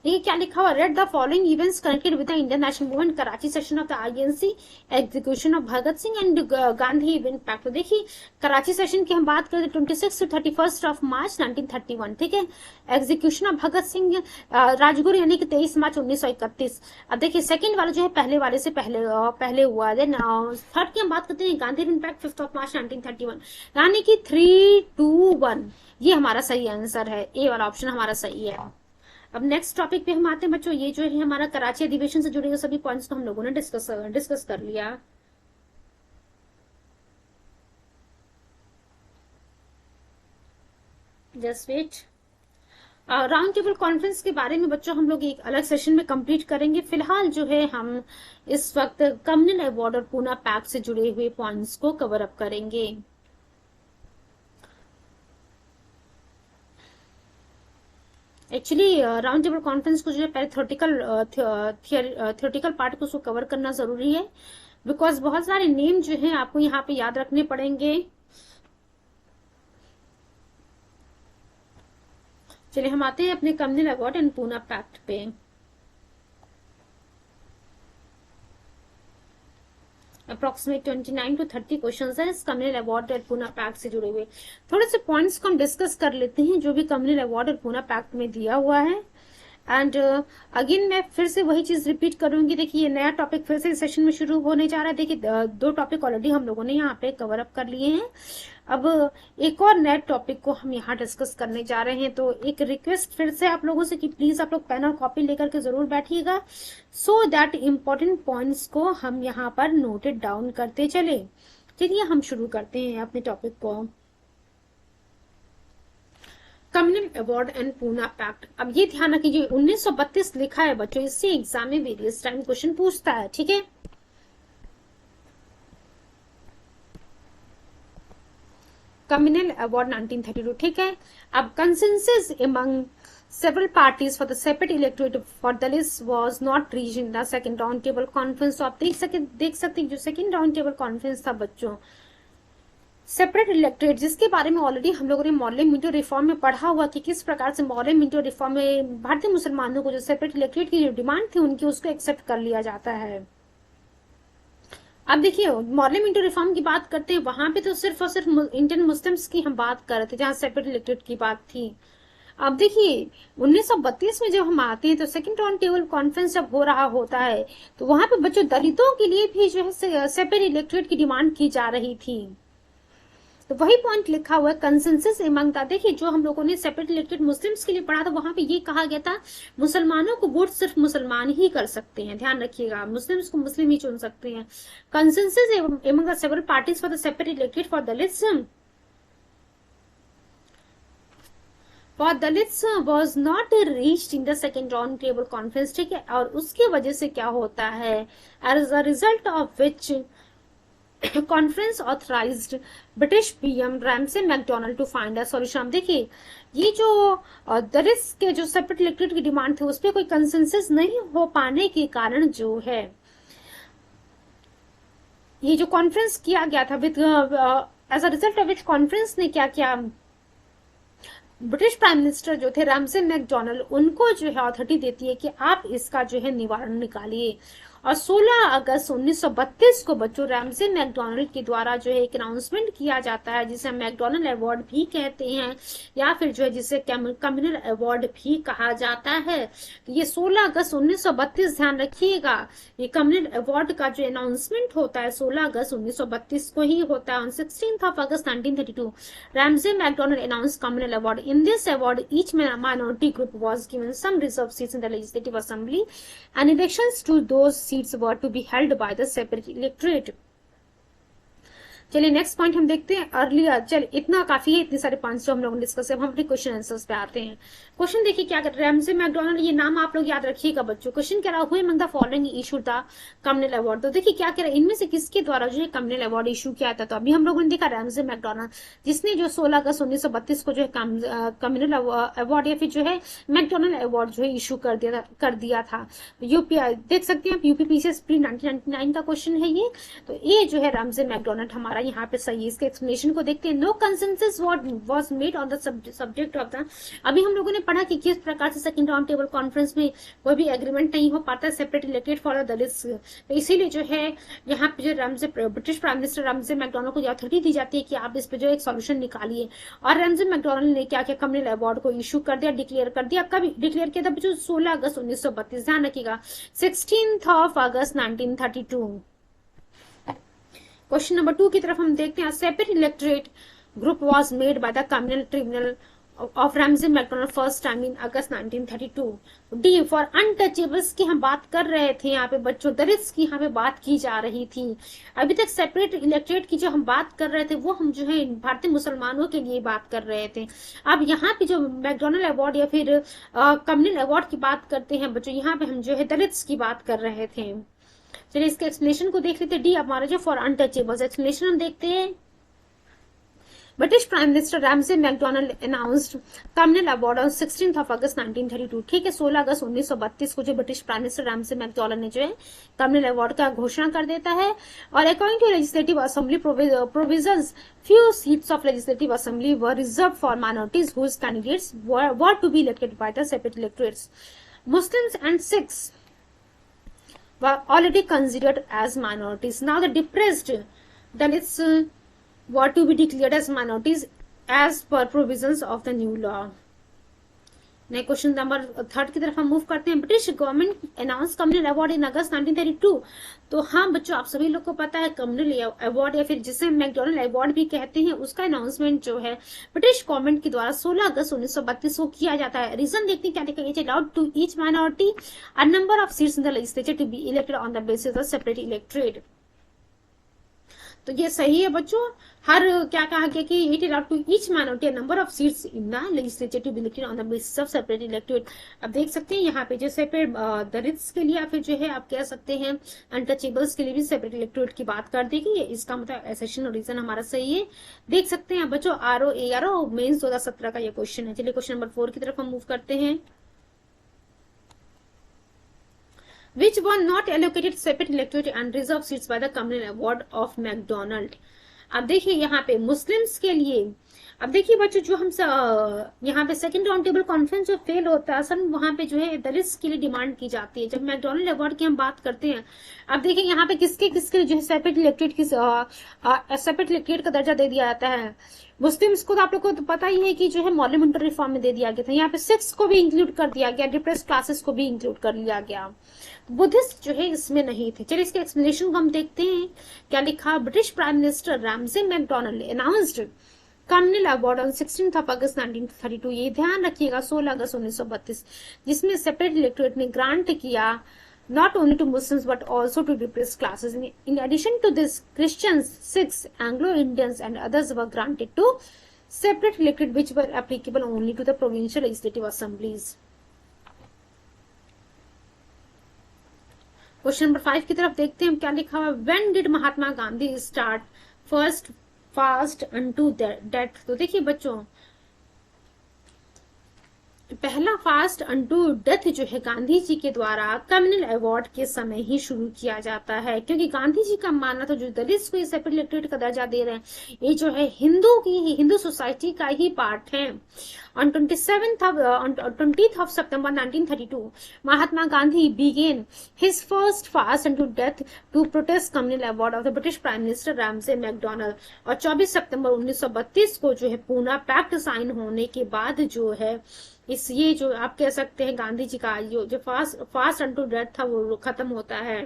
देखिए क्या लिखा हुआ, read the following events connected with the Indian national movement, Karachi session of the INC, execution of Bhagat Singh and Gandhi event pact. तो देखिए कराची सेशन की हम बात करें 26 to 31 ऑफ मार्च 1931, ठीक है। एग्जीक्यूशन ऑफ भगत सिंह राजगुरु यानी कि 23 मार्च 1931। अब देखिए सेकंड वाला जो है पहले वाले से पहले हुआ। देन थर्ड की हम बात करते हैं गांधी इवेंट पैक्ट 5 मार्च 1931, यानी कि 3-2-1 ये हमारा सही आंसर है, ए वाला ऑप्शन हमारा सही है। अब नेक्स्ट टॉपिक पे हम आते हैं बच्चों, ये जो है हमारा कराची अधिवेशन से जुड़े हुए सभी पॉइंट्स को हम लोगों ने डिस्कस कर लिया। Just wait, round table conference के बारे में बच्चों हम लोग एक अलग सेशन में कंप्लीट करेंगे। फिलहाल जो है हम इस वक्त कम्युनल अवार्ड और पूना पैक्ट से जुड़े हुए पॉइंट्स को कवर अप करेंगे। एक्चुअली राउंड टेबल कॉन्फ्रेंस को जो है पहले थ्योरेटिकल पार्ट को उसको कवर करना जरूरी है, बिकॉज बहुत सारे नेम जो है आपको यहाँ पे याद रखने पड़ेंगे। चलिए हम आते हैं अपने communal award and Poona pact पे। अप्रोक्सीमेट 29 to 30 क्वेश्चंस हैं इस कम्युनल अवार्ड और पूना पैक्ट से जुड़े हुए। थोड़े से पॉइंट्स को हम डिस्कस कर लेते हैं जो भी कम्युनल अवार्ड और पूना पैक्ट में दिया हुआ है। एंड अगेन मैं फिर से वही चीज रिपीट करूंगी। देखिए ये नया टॉपिक फिर से सेशन में शुरू होने जा रहा है। देखिए 2 टॉपिक ऑलरेडी हम लोगों ने यहाँ पे कवर अप कर लिए हैं। अब एक और नए टॉपिक को हम यहाँ डिस्कस करने जा रहे हैं। तो एक रिक्वेस्ट फिर से आप लोगों से कि प्लीज आप लोग पेन और कॉपी लेकर के जरूर बैठिएगा, सो दैट इम्पोर्टेंट पॉइंट्स को हम यहाँ पर नोटेड डाउन करते चले। चलिए हम शुरू करते हैं अपने टॉपिक को। Communal award and Poona pact. अब ये ध्यान रखिए जो 1932 लिखा है बच्चों, इससे एग्जाम में वेरियस टाइम क्वेश्चन पूछता है, ठीक है। कम्युनल अवार्ड 1932, ठीक है। अब consensus among several parties for the separate electorate for Dalits was not reached in the second round table conference। तो आप देख सकते हैं जो सेकंड राउंड टेबल कॉन्फ्रेंस था बच्चों, सेपरेट इलेक्ट्रेट, जिसके बारे में ऑलरेडी हम लोगों ने मॉडल मिंटो रिफॉर्म में पढ़ा हुआ कि किस प्रकार से मॉडल मिंटो रिफॉर्म में भारतीय मुसलमानों को जो सेपरेट इलेक्ट्रेट की जो डिमांड थी उनकी उसको एक्सेप्ट कर लिया जाता है। अब देखिए मॉडल मिंटो रिफॉर्म की बात करते हैं, वहां पे तो सिर्फ और सिर्फ इंडियन मुस्लिम्स की हम बात कर रहे थे जहां सेपरेट इलेक्ट्रेट की बात थी। अब देखिए 1932 में जब हम आते हैं तो सेकंड राउंड टेबल कॉन्फ्रेंस जब हो रहा होता है तो वहां पे बच्चों दलितों के लिए भी जो है सेपरेट इलेक्ट्रेट की डिमांड की जा रही थी। तो वही पॉइंट लिखा हुआ है कंसेंसस एमंग द। देखिए जो हम लोगों ने सेपरेट इलेक्टेड मुस्लिम्स के लिए पढ़ा था वहां पे ये कहा गया था मुसलमानों को वोट सिर्फ मुसलमान ही कर सकते हैं, ध्यान रखिएगा, मुस्लिम्स को मुस्लिम ही चुन सकते हैं। Consensus among the several parties for the separate elected for Dalits was not reached in the second round table conference, ठीक है। और उसकी वजह से क्या होता है, as a result of which conference authorized British PM Ramsay MacDonald to find a solution. देखिए ये जो दलित्स के जो सेपरेट इलेक्टेड की डिमांड थी उस पर कोई कंसेंसस नहीं हो पाने के कारण जो है ये जो कॉन्फ्रेंस किया गया था with as a result of which conference ने क्या किया, ब्रिटिश प्राइम मिनिस्टर जो थे रैमसे मैकडोनाल्ड उनको जो है अथॉरिटी देती है कि आप इसका जो है निवारण निकालिए। और 16 अगस्त 1932 को बच्चों रैमसे मैकडोनाल्ड के द्वारा जो है एक अनाउंसमेंट किया जाता है जिसे मैकडोनाल्ड अवार्ड भी कहते हैं या फिर जो है जिसे कम्युनल अवार्ड भी कहा जाता है। तो ये 16 अगस्त 1932 ध्यान रखिएगा, ये कम्युनल अवार्ड का जो अनाउंसमेंट होता है 16 अगस्त 1932 को ही होता है। On 16th of August 1932 Ramsay MacDonald announced communal award. In this award each minority group was given some reserved seats in the legislative assembly and elections to those seats were to be held by the separate electorate। चलिए next point हम देखते हैं earlier. चल इतना काफी है, इतने सारे पॉइंट्स जो हम लोगों ने डिस्कस है, हम अपने क्वेश्चन आंसर्स पे आते हैं। क्वेश्चन देखिए क्या कर रैमसे मैकडोनाल्ड, ये नाम आप लोग याद रखिएगा बच्चों। क्वेश्चन कह रहा हुए among the following issue the communal award. तो देखिए क्या कह रहा है, इनमें से किसके द्वारा जो है कम्युनल अवार्ड इशू किया था। तो अभी हम लोगों ने देखा रैमसे मैकडोनाल्ड जिसने जो 16 अगस्त 1932 को जो है कम्युनल अवार्ड या फिर जो है मैकडोनाल्ड अवार्ड जो है इशू कर दिया था। यूपीआई देख सकते हैं आप, यूपीपीसीएस प्री 1999 का क्वेश्चन है ये। तो ये जो है रैमसे मैकडोनाल्ड हमारा हमारा यहाँ पे सही है। इसके एक्सप्लेनेशन को देखते हैं। No consensus was made on the subject of the, अभी हम लोगों ने पढ़ा कि किस प्रकार से सेकंड राउंड टेबल कॉन्फ्रेंस में कोई भी एग्रीमेंट नहीं हो पाता separate elected for the Dalits. तो इसीलिए जो है यहाँ पे जो British prime minister Ramsay McDonald को अथॉरिटी दी जाती है कि आप इस पे जो एक सॉल्यूशन निकालिए। और रैमजे मैकडोनल्ड ने क्या किया, कम्युनल अवार्ड को इशू कर दिया, डिक्लेयर कर दिया। कब डिक्लेयर किया था बच्चों? 16 अगस्त 1932, ध्यान रखिएगा, 16 अगस्त 1932। क्वेश्चन नंबर 2 की तरफ हम देखते हैं। Separate electorate group was made by the communal tribunal of Ramsay McDonald first time in August 1932। D for untouchables की हम बात कर रहे थे यहाँ पे बच्चों, दलित्स की यहाँ पे बात की जा रही थी। अभी तक सेपरेट इलेक्टोरेट की जो हम बात कर रहे थे वो हम जो है भारतीय मुसलमानों के लिए बात कर रहे थे। अब यहाँ पे जो मैकडोनल्ड अवार्ड या फिर कम्युनल अवार्ड की बात करते हैं बच्चों, यहाँ पे हम जो है दलित्स की बात कर रहे थे। चलिए इसके एक्सप्लेनेशन को देख लेते हैं। डी हमारा जो फॉर अनटचेबल्स, एक्सप्लेनेशन हम देखते हैं। British prime minister Ramsay McDonald announced communal award on 16 अगस्त 1932। ठीक है, 16 अगस्त 1932 को जो British prime minister Ramsay McDonald ने जो है कम्युनल अवार्ड का घोषणा कर देता है। और according to legislative assembly provisions, few seats of legislative assembly were reserved for minorities whose candidates were to be elected by the separate electorates. Muslims and Sikhs were already considered as minorities. Now the depressed Dalits were to be declared as minorities as per provisions of the new law. Next question number 3 की तरफ हम move करते हैं। British government announce communal award in August 1932। तो हाँ बच्चों, आप सभी लोग को पता है कम्युनल अवार्ड या फिर जिसे मैकडोनल्ड अवार्ड भी कहते हैं, उसका अनाउंसमेंट जो है ब्रिटिश गवर्नमेंट के द्वारा 16 अगस्त 1932 को किया जाता है। रीजन देखते हैं क्या लिखा गया, allowed to each minority a number of seats in the legislature to be elected on the basis of separate electorate. तो ये सही है बच्चों। हर क्या कहा गया कि it allowed to each minority number of seats in the legislature to be elected on the basis of separate electorate. अब देख सकते हैं यहाँ पे जो सेपरेट दलित्स के लिए या फिर जो है आप कह सकते हैं अनटचेबल्स के लिए भी सेपरेट इलेक्टोरेट की बात कर दी गई है। इसका मतलब एसेशन और रीजन हमारा सही है। देख सकते हैं बच्चों आरओ मेंस 2017 का ये क्वेश्चन है। चलिए क्वेश्चन नंबर 4 की तरफ हम मूव करते हैं। Which were not allocated separate electorate and reserved seats by the communal award of McDonald। अब देखिए यहाँ पे मुस्लिम्स के लिए, अब देखिए बच्चों जो हम यहाँ पे सेकंड राउंड टेबल कॉन्फ्रेंस जो फेल होता है असल वहां पे जो है दलित्स के लिए डिमांड की जाती है जब मैकडोनल्ड अवार्ड की हम बात करते हैं। अब देखिए यहाँ पे किसके किसके जो है सेपरेट इलेक्टेड का दर्जा दे दिया जाता है। मुस्लिम्स को तो आप लोग को तो पता ही है कि जो है मॉर्निमेंटल रिफॉर्म में दे दिया गया था। यहाँ पे सिक्स को भी इंक्लूड कर दिया गया, डिप्रेस क्लासेस को भी इंक्लूड कर लिया गया। बुद्धिस्ट जो है इसमें नहीं थे। चलिए इसके एक्सप्लेनेशन को हम देखते हैं क्या लिखा। British prime minister Ramsay McDonald announced communal award on 16 अगस्त 1932। ये ध्यान रखिएगा 16 अगस्त 1932, जिसमें सेपरेट इलेक्टोरेट ने ग्रांट किया not only to Muslims but also to depressed classes. In addition to this, Christians, Sikhs, Anglo-Indians and others were granted to separate electorate which were applicable only to the provincial legislative assemblies. Question number 5 की तरफ देखते हैं क्या लिखा हुआ। When did Mahatma Gandhi start first fast unto death। तो देखिए बच्चों पहला फास्ट अनटू डेथ जो है गांधी जी के द्वारा कम्युनल अवार्ड के समय ही शुरू किया जाता है, क्योंकि गांधी जी का मानना था जो दलित को सेपरेट इलेक्टेड का दर्जा दे रहे हैं ये जो है हिंदू सोसाइटी का ही पार्ट है। On 20th of September 1932, Mahatma Gandhi began his first fast unto death to protest communal award of the British Prime Minister Ramsay MacDonald। और 24 सितंबर 1932 को जो है पूना पैक्ट साइन होने के बाद जो है इस ये जो आप कह सकते हैं गांधी जी का जो फास्ट अनटू डेथ था वो खत्म होता है।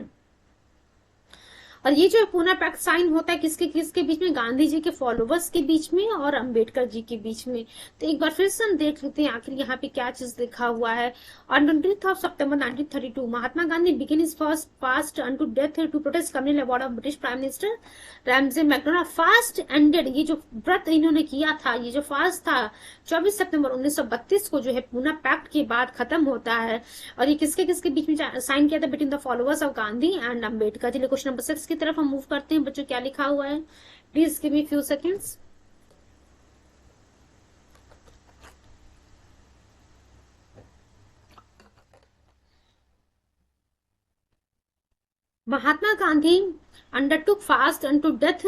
और ये जो पूना पैक्ट साइन होता है किसके किसके बीच में, गांधी जी के फॉलोवर्स के बीच में और अंबेडकर जी के बीच में। तो एक बार फिर से हम देख लेते हैं आखिर यहाँ पे क्या चीज लिखा हुआ है। ऑन 20 सितंबर 1932 Mahatma Gandhi begin his first fast unto death to protest communal award of British prime minister Ramsay MacDonald. Fast ended, ये जो व्रत इन्होंने किया था, ये जो फास्ट था 24 सितंबर 1932 को जो है पूना पैक्ट के बाद खत्म होता है। और ये किसके किसके बीच में साइन किया था, between the followers of Gandhi and Ambedkar. चलिए क्वेश्चन नंबर 6 की तरफ हम मूव करते हैं बच्चों, क्या लिखा हुआ है। Please give me few seconds. Mahatma Gandhi undertook fast unto death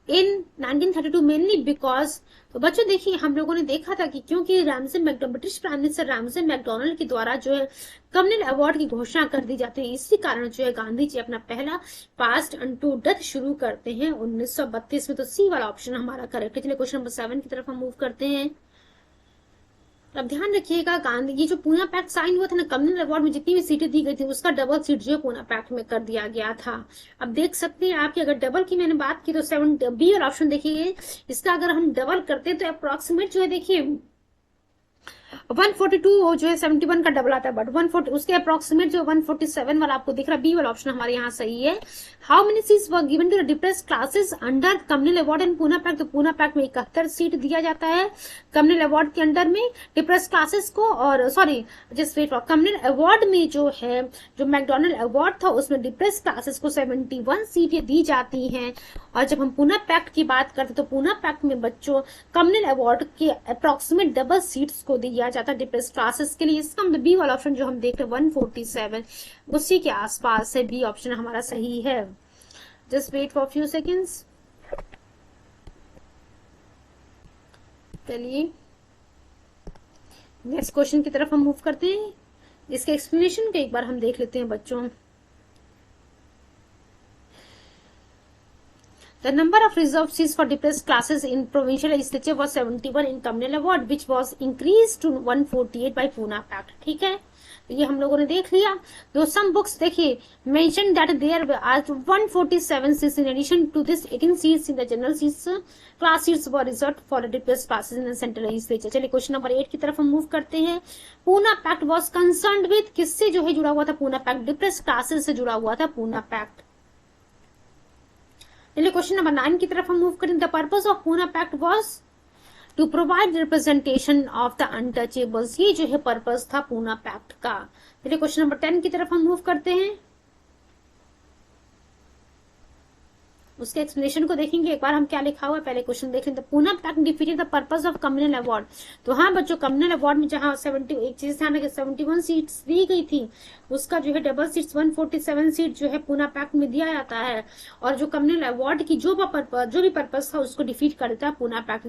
in 1932 mainly because, तो बच्चों देखिए हम लोगों ने देखा था कि क्योंकि British prime minister Ramsay McDonald के द्वारा जो है कम्युनल अवार्ड की घोषणा कर दी जाती है, इसी कारण जो है गांधी जी अपना पहला फास्ट अनटू डेथ शुरू करते हैं 1932 में। तो सी वाला ऑप्शन हमारा करेक्ट है। चलिए क्वेश्चन नंबर 7 की तरफ हम मूव करते हैं। अब ध्यान रखिएगा, गांधी ये जो पूना पैक्ट साइन हुआ था ना, कम्युनल अवार्ड में जितनी भी सीटें दी गई थी उसका डबल सीट जो है पूना पैक्ट में कर दिया गया था। अब देख सकते हैं आपकी अगर डबल की मैंने बात की तो 7 बी और ऑप्शन देखिए, इसका अगर हम डबल करते हैं तो अप्रोक्सीमेट जो है देखिए 142 जो है 71 का डबल आता है, बट 140 उसके अप्रोक्सीमेट जो 147 वाला आपको दिख रहा है, बी वाला ऑप्शन हमारे यहाँ सही है। How many seats were given to the depressed classes under communal award and Poona pact? तो पूना पैक्ट में 71 सीट दिया जाता है कम्युनल अवार्ड के अंडर में डिप्रेस्ड क्लासेस को, और sorry just wait for, communal award में जो है जो मैकडोनल्ड अवार्ड था उसमें डिप्रेस्ड क्लासेस को 71 सीटें दी जाती हैं। और जब हम पूना पैक्ट की बात करते तो पूना पैक्ट में बच्चों कम्युनल अवार्ड के अप्रोक्सीमेट डबल सीट्स को दिया जाता है डिप्रेस्ड क्लासेस के लिए। इसका मतलब बी वाला ऑप्शन जो हम देख रहे हैं 147 उसी के आसपास है, बी ऑप्शन हमारा सही है। Just wait for few seconds. चलिए नेक्स्ट क्वेश्चन की तरफ हम मूव करते हैं। इसके एक्सप्लेनेशन को एक बार हम देख लेते हैं बच्चों। The number of reserved seats for depressed classes in provincial legislature was 71 in communal award, which was increased to 148 by Pune Pact. ठीक है, तो ये हम लोगों ने देख लिया। तो some books देखिए mentioned that there are 147 seats in addition to this 18 seats in the general seats class seats were reserved for the depressed classes in the central legislature। चलिए क्वेश्चन नंबर 8 की तरफ हम मूव करते हैं। Poona pact was concerned with, किससे जो है जुड़ा हुआ था पूना पैक्ट? डिप्रेस्ड क्लासेस से जुड़ा हुआ था पूना पैक्ट। चलिए क्वेश्चन नंबर 9 की तरफ हम मूव करें। The purpose of Poona pact was to provide representation of the untouchables, ये जो है पर्पस था पूना पैक्ट का। चलिए क्वेश्चन नंबर 10 की तरफ हम मूव करते हैं। उसके एक्सप्लेनेशन को देखेंगे एक बार हम क्या लिखा हुआ है, पहले क्वेश्चन देख लेते हैं। Poona pact defeated the purpose of communal award. तो हाँ बच्चों, कम्युनल अवार्ड में जहां 70 एक चीज ध्यान रखिए 71 सीट्स दी गई थी, उसका जो है डबल सीट्स 147 सीट जो है पूना पैक्ट में दिया जाता है। और जो कम्युनल अवार्ड की जो भी पर्पस था उसको डिफीट कर देता है पूना पैक्ट।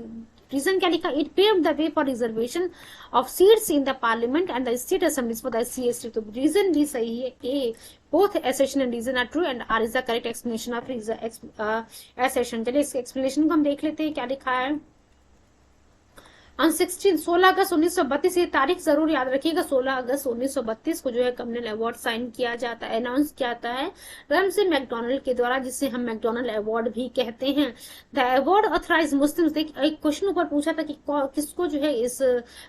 रीजन क्या लिखा? It paved the way for reservation of seats in the parliament and the state assemblies for the SC/ST। तो रीजन भी सही है, ए both assertion and reason are true and R is the correct explanation of assertion। चलिए इसके explanation को हम देख लेते हैं क्या लिखा है। ऑन 16 अगस्त 1932, ये तारीख जरूर याद रखिएगा, 16 अगस्त 1932 को जो है कम्युनल अवार्ड साइन किया जाता है, अनाउंस किया जाता है रैमसे मैकडोनल्ड के द्वारा, जिसे हम मैकडोनल्ड अवार्ड भी कहते हैं। The award authorize Muslims. एक क्वेश्चन ऊपर पूछा था कि किसको जो है इस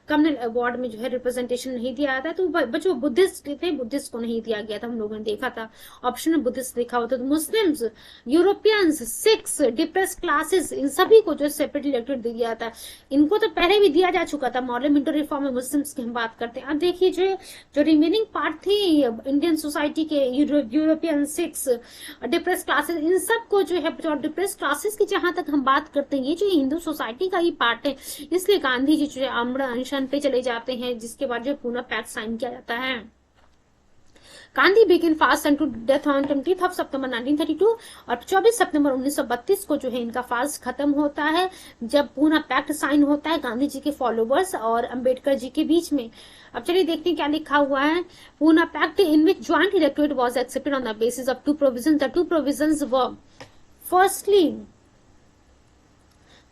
कम्युनल अवार्ड में जो है रिप्रेजेंटेशन नहीं दिया जाता है, तो बच्चों बुद्धिस्ट थे, बुद्धिस्ट को नहीं दिया गया था, हम लोगों ने देखा था ऑप्शन में बुद्धिस्ट लिखा हुआ था। तो Muslims, Europeans, Sikhs, depressed classes, इन सभी को जो सेपरेटली इलेक्टेड दिया जाता है। इनको तो पहले भी दिया जा चुका था, मॉडल मिंटो रिफॉर्म में मुस्लिम्स की हम बात करते हैं। अब देखिए जो रिमेनिंग पार्ट थी इंडियन सोसाइटी के, यूरोपियन, सिक्स, डिप्रेस्ड क्लासेस, इन सब को जो है डिप्रेस्ड क्लासेस की जहां तक हम बात करते हैं, ये जो हिंदू सोसाइटी का ही पार्ट है, इसलिए गांधी जी जो है आमरण अनशन पे चले जाते हैं, जिसके बाद जो पूना पैक्ट साइन किया जाता है। Gandhi begin fast end to death on 20 सितंबर 1932, और 24 सितंबर 1932 को जो है इनका फास्ट खत्म होता है, जब पूना पैक्ट साइन होता है गांधी जी के फॉलोवर्स और अंबेडकर जी के बीच में। अब चलिए देखते हैं क्या लिखा हुआ है। Poona pact in which joint electorate was accepted on the basis of two provisions. The two provisions were, firstly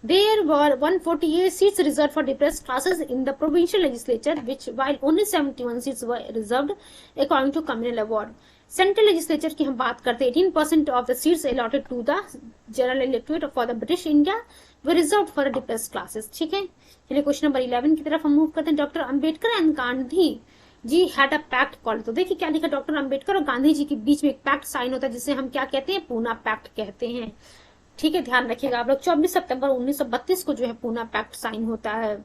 there were 148 seats reserved for depressed classes in the provincial legislature, which while only 71 seats were reserved according to communal award. Central legislature की हम बात करते हैं, 18% of the seats allotted to the general electorate for the British India were reserve for depressed classes. ठीक है, चलिए question number 11 की तरफ हम मूव करते हैं। Doctor Ambedkar and Gandhi ji had a pact called. तो देखिए क्या लिखा, डॉक्टर अंबेडकर और गांधी जी के बीच में एक पैक्ट साइन होता है, जिसे हम क्या कहते हैं? पूना पैक्ट कहते हैं। ठीक है, ध्यान रखिएगा आप लोग। 24 सितंबर 1932 को जो है पूना पैक्ट साइन होता है।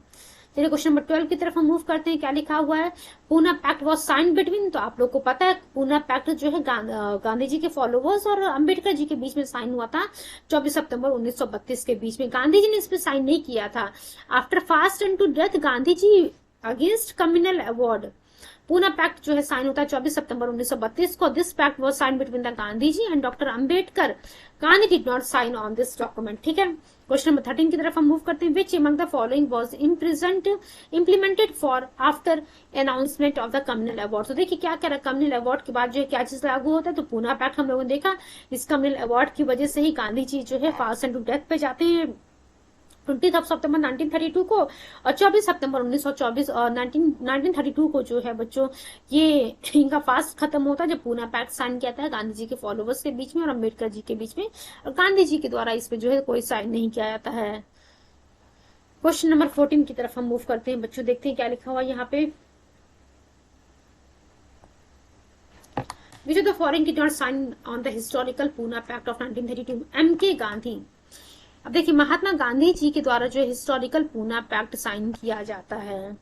चलिए क्वेश्चन नंबर 12 की तरफ हम मूव करते हैं। क्या लिखा हुआ है? Poona pact was sign between, तो आप लोग को पता है पूना पैक्ट जो है गांधी जी के फॉलोवर्स और अंबेडकर जी के बीच में साइन हुआ था 24 सितंबर 1932 के बीच में। गांधी जी ने इस पर साइन नहीं किया था। After fast end to death Gandhi ji against communal award. Poona pact जो है साइन होता है 24 सितंबर 1932 को। This pact was sign between the Gandhi ji and doctor Ambedkar. Gandhi did not sign on this document, ठीक है। क्वेश्चन नंबर 13 की तरफ हम मूव करते हैं। Which among the following was implemented for after announcement of the communal award. तो देखिए क्या कह रहा है, कम्युनल अवार्ड के बाद जो है क्या चीज लागू होता है, तो पूना पैक्ट हम लोगों ने देखा। इस कम्युनल अवार्ड की वजह से ही गांधी जी जो है फास्ट एंड टू डेथ पे जाते हैं 20 सितंबर 1932 को, और 24 सितंबर 1924 और 1932 को जो है बच्चों ये इनका फास्ट खत्म होता है, जब पूना पैक्ट साइन किया था गांधी जी के फॉलोवर्स के बीच में और अम्बेडकर जी के बीच में, और गांधी जी के द्वारा इस पे जो है कोई साइन नहीं किया जाता है। क्वेश्चन नंबर 14 की तरफ हम मूव करते हैं बच्चों, देखते हैं क्या लिखा हुआ यहाँ पे। Which of the following did not sign on the historical Pune Pact of 1932? M.K. Gandhi. अब देखिए महात्मा गांधी जी के द्वारा जो हिस्टोरिकल पूना पैक्ट साइन किया जाता है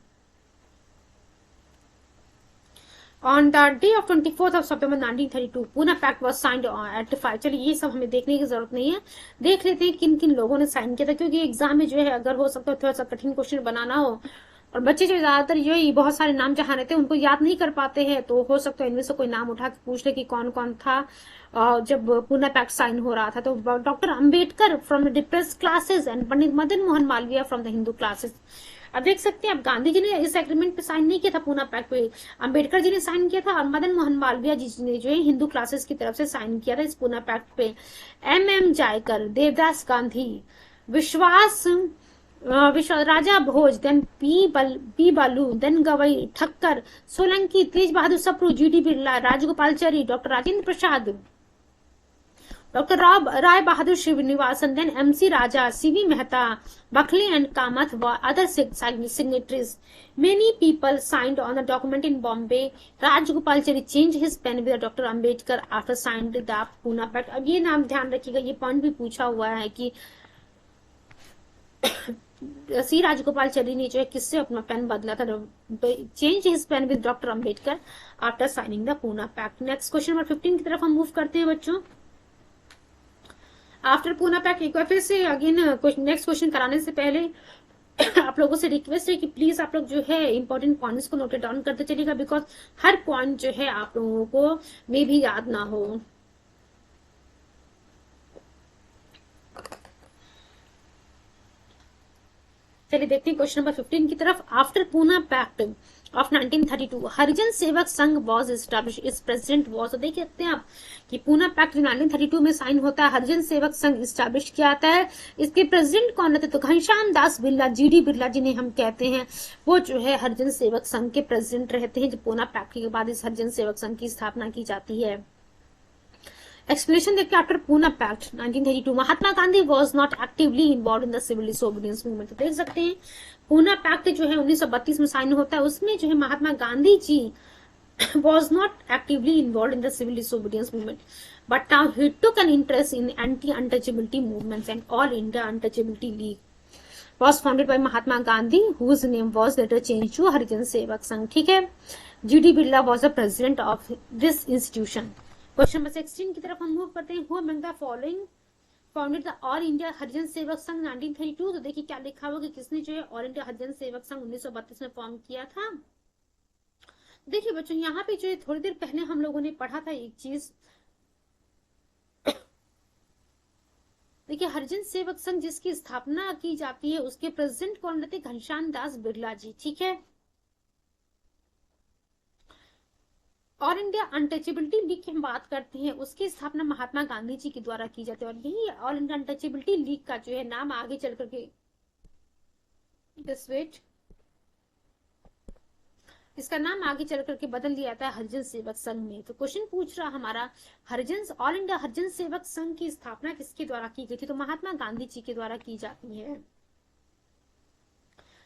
ऑन द डे ऑफ 24 सितंबर 1932। Poona pact was signed at 5। चलिए ये सब हमें देखने की जरूरत नहीं है, देख लेते हैं किन किन लोगों ने साइन किया था, क्योंकि एग्जाम में जो है अगर हो सकता है थोड़ा सा कठिन क्वेश्चन बनाना हो और बच्चे जो ज्यादातर जो है बहुत सारे नाम जहाँ रहते हैं उनको याद नहीं कर पाते हैं, तो हो सकता है इनमें से कोई नाम उठा के पूछ ले कि कौन कौन था जब पूना पैक्ट साइन हो रहा था। तो doctor Ambedkar from the depressed classes and Pandit Madan Mohan Malviya from the Hindu classes. अब देख सकते हैं अब गांधी जी ने इस एग्रीमेंट पे साइन नहीं किया था पूना पैक्ट पे, अंबेडकर जी ने साइन किया था और मदन मोहन मालवीय जी ने जो है हिंदू क्लासेस की तरफ से साइन किया था इस पूना पैक्ट पे। M Jayakar, Devdas Gandhi, Vishwas Raja Bhoj, then P Baloo, then Gavai Thakkar, Solanki, Tej Bahadur Sapru, G D. Birla, Rajagopalachari, doctor Rajendra Prasad, doctor Rai Bahadur Srinivasan, then M C. Raja, C V. Mehta, Bakhale and Kamath व other signatories. Many people signed on the document in Bombay. Rajagopalachari changed his pen with Dr. Ambedkar after signed the Pune Pact. अब ये नाम ध्यान रखिएगा, ये point भी पूछा हुआ है कि सी राजगोपालचारी ने जो है किससे अपना पेन बदला था, change his pen with doctor Ambedkar after signing the Poona pact. Next question number 15 की तरफ हम मूव करते हैं बच्चों। आफ्टर पूना पैक्ट एक बार फिर से अगेन नेक्स्ट क्वेश्चन कराने से पहले आप लोगों से रिक्वेस्ट है कि प्लीज आप लोग जो है इंपॉर्टेंट पॉइंट्स को नोट डाउन करते चलिएगा, बिकॉज हर पॉइंट जो है आप लोगों को मे भी याद ना हो। चलिए देखते हैं क्वेश्चन नंबर 15 की तरफ। आफ्टर पूना पैक्ट ऑफ 1932 हरिजन सेवक संघ वॉज एस्टैब्लिश, इस प्रेसिडेंट वॉज। तो देख सकते हैं आप कि पूना पैक्ट 1932 में साइन होता है, हरिजन सेवक संघ एस्टैब्लिश किया जाता है। इसके प्रेसिडेंट कौन रहते, तो घनश्याम दास बिरला, जी.डी. बिरला जिन्हें हम कहते हैं, वो जो है हरिजन सेवक संघ के प्रेसिडेंट रहते हैं। जब पूना पैक्ट के बाद इस हरिजन सेवक संघ की स्थापना की जाती है। एक्सप्लेनेशन देखते हैं after Poona pact 1932 Mahatma Gandhi was not actively involve in the civil disobedience movement. तो देख सकते हैं पूना पैक्ट जो है 1932 में साइन होता है, उसमें जो है Mahatma Gandhi ji was not actively involved in the civil disobedience movement, but now he took an interest in anti-untouchability movements, and All India Untouchability League was founded by Mahatma Gandhi, whose name was later changed to Harijan Sevak Sangh। ठीक है, GD. Birla was the president of this institution। Question number 16 की तरफ हम move करते हैं। Who among the following founded the all India Harijan Sevak Sangh 1932। तो देखिए क्या लिखा हुआ कि किसने जो है ऑल इंडिया हरिजन सेवक संघ 1932 में फॉर्म किया था। देखिए बच्चों यहाँ पे जो है थोड़ी देर पहले हम लोगों ने पढ़ा था एक चीज, देखिए हरिजन सेवक संघ जिसकी स्थापना की जाती है उसके प्रेसिडेंट कौन रहते, घनश्याम दास बिरला जी। ठीक है, ऑल इंडिया अनटचेबिलिटी लीग की हम बात करते हैं, उसकी स्थापना महात्मा गांधी जी के द्वारा की जाती है, और यही ऑल इंडिया अनटचेबिलिटी लीग का जो है नाम आगे चल करके इसका नाम आगे चल करके बदल दिया जाता है हरिजन सेवक संघ में। तो क्वेश्चन पूछ रहा हमारा हरिजन ऑल इंडिया हरिजन सेवक संघ की स्थापना किसके द्वारा की गई थी, तो महात्मा गांधी जी के द्वारा की जाती है।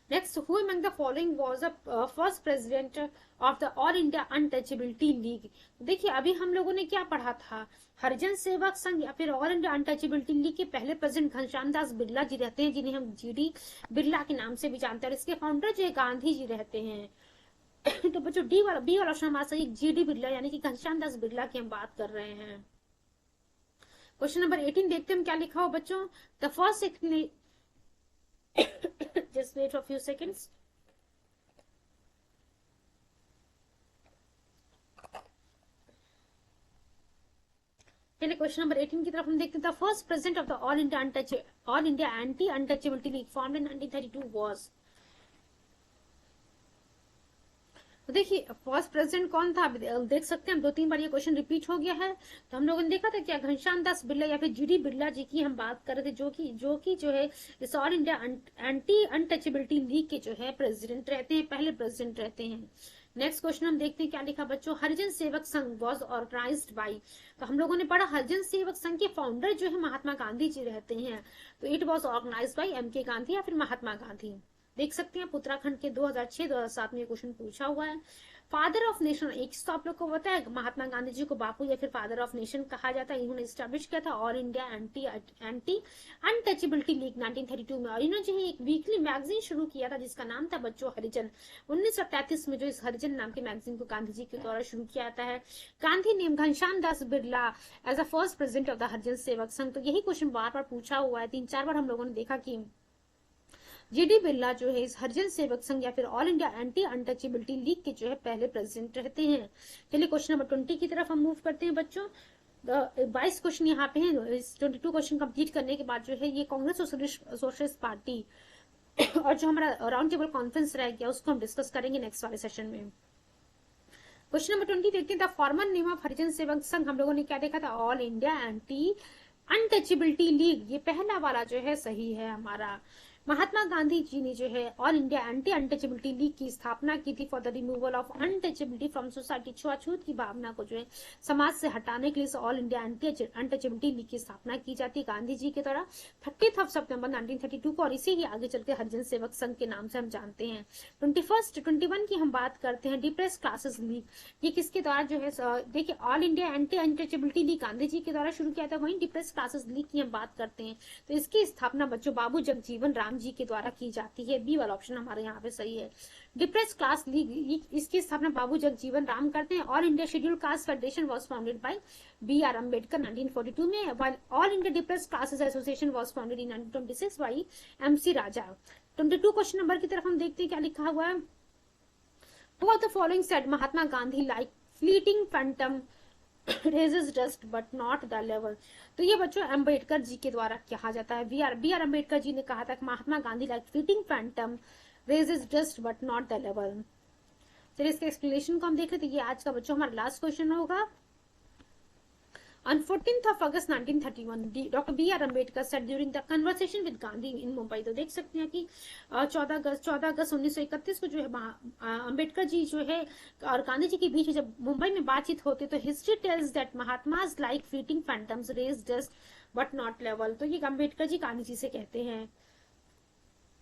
Next, who among the following was the first president of the all India untouchability league. देखिए अभी हम लोगों ने क्या पढ़ा था, हरिजन सेवक संघ या फिर ऑल इंडिया अनटचेबिलिटी लीग के पहले प्रेसिडेंट घनश्याम दास बिरला जी रहते हैं, जिन्हें हम जी.डी. बिरला के नाम से भी जानते हैं, और इसके फाउंडर जो है गांधी जी रहते हैं। तो बच्चों बी वाला ऑप्शन हमारा सही, जी.डी. बिरला यानी कि घनश्याम दास बिरला की हम बात कर रहे हैं। क्वेश्चन नंबर 18 देखते हैं क्या लिखा हो बच्चों। The first just wait for a few seconds। चलिए क्वेश्चन नंबर 18 की तरफ हम देखते हैं। The first president of the all India anti untouchability league formed in 1932 was. तो देखिए फर्स्ट प्रेसिडेंट कौन था, देख सकते हैं हम 2-3 बार ये क्वेश्चन रिपीट हो गया है। तो हम लोगों ने देखा था क्या घनश्याम दास बिरला या फिर जीडी बिरला जी की हम बात कर रहे थे, जो है इस all India anti untouchability league के जो है प्रेसिडेंट रहते हैं, पहले प्रेसिडेंट रहते हैं। नेक्स्ट क्वेश्चन हम देखते हैं क्या लिखा बच्चों। हरिजन सेवक संघ वॉज ऑर्गेनाइज्ड बाई। तो हम लोगों ने पढ़ा हरिजन सेवक संघ के फाउंडर जो है महात्मा गांधी जी रहते हैं। तो it was organized by M K Gandhi या फिर महात्मा गांधी। देख सकते हैं आप उत्तराखंड के 2006-2007 में क्वेश्चन पूछा हुआ है। फादर ऑफ नेशन, एक तो आप लोग को पता है महात्मा गांधी जी को बापू या फिर फादर ऑफ नेशन कहा जाता है। इन्होंने स्टैब्लिश किया था all India anti untouchability league 1932 में। और इन्होंने जो है एक वीकली मैगजीन शुरू किया था जिसका नाम था बच्चों हरिजन। 1933 में जो इस हरिजन नाम के मैगजीन को गांधी जी के द्वारा शुरू किया जाता है। Gandhi name Ghanshyam Das Birla as a first president of the Harijan Sevak Sangh. तो यही क्वेश्चन बार बार पूछा हुआ है, 3-4 बार हम लोगों ने देखा कि जीडी बिरला जो है इस हरिजन सेवक संघ या फिर all India anti untouchability league के जो है पहले प्रेसिडेंट रहते हैं। चलिए क्वेश्चन नंबर 20 की तरफ हम मूव करते हैं बच्चों। 22 क्वेश्चन यहाँ पे हैं। इस 22 क्वेश्चन कंप्लीट करने के बाद जो है ये कांग्रेस सोशलिस्ट पार्टी और जो हमारा राउंड टेबल कॉन्फ्रेंस रह गया उसको हम डिस्कस करेंगे नेक्स्ट वाले सेशन में। क्वेश्चन नंबर 20 देखते हैं। द फॉर्मल नेम ऑफ हरिजन सेवक संघ हम लोगों ने क्या देखा था, all India anti untouchability league. ये पहला वाला जो है सही है हमारा। महात्मा गांधी जी ने जो है all India anti untouchability league की स्थापना की थी for the removal of untouchability from society. छुआछूत की भावना को जो है समाज से हटाने के लिए all India anti untouchability league की स्थापना की जाती है गांधी जी के द्वारा 30 सितंबर 1932 को। और इसे ही आगे चलकर हरिजन सेवक संघ के नाम से हम जानते हैं। 21 की हम बात करते हैं डिप्रेस क्लासेस लीग। ये किसके द्वारा जो है, देखिए all India anti untouchability league Gandhi ji के द्वारा शुरू किया था, वहीं डिप्रेस क्लासेस लीग की हम बात करते हैं। तो इसकी स्थापना बच्चों बाबू जगजीवन राम जी के द्वारा की जाती है। बी वाला ऑप्शन हमारे यहाँ पे सही है। डिप्रेस क्लास लीग इसकी स्थापना बाबू जगजीवन राम करते हैं। All India scheduled caste federation was founded by B.R. Ambedkar 1942 में, while all India depress classes association was founded in 1926 by MC Raja. 22 question number की तरफ हम देखते हैं क्या लिखा हुआ है। Who of the following said Mahatma Gandhi like fleeting phantom raises dust but not the level। तो ये बच्चों अम्बेडकर जी के द्वारा कहा जाता है। बी आर अम्बेडकर जी ने कहा था कि Mahatma Gandhi like fleeting phantom raises dust but not the level. चलिए इसके एक्सप्लेनेशन को हम देख रहे थे। ये आज का बच्चों हमारा लास्ट क्वेश्चन होगा। On 14th of August 1931, Dr. B.R. Ambedkar said during the conversation with Gandhi in Mumbai। तो देख सकते हैं कि 14 अगस्त 1931 को जो है अम्बेडकर जी जो है और गांधी जी के बीच जब मुंबई में बातचीत होती तो history tells that Mahatmas like fleeting phantoms raise dust but not level. तो ये अम्बेडकर जी गांधी जी से कहते हैं।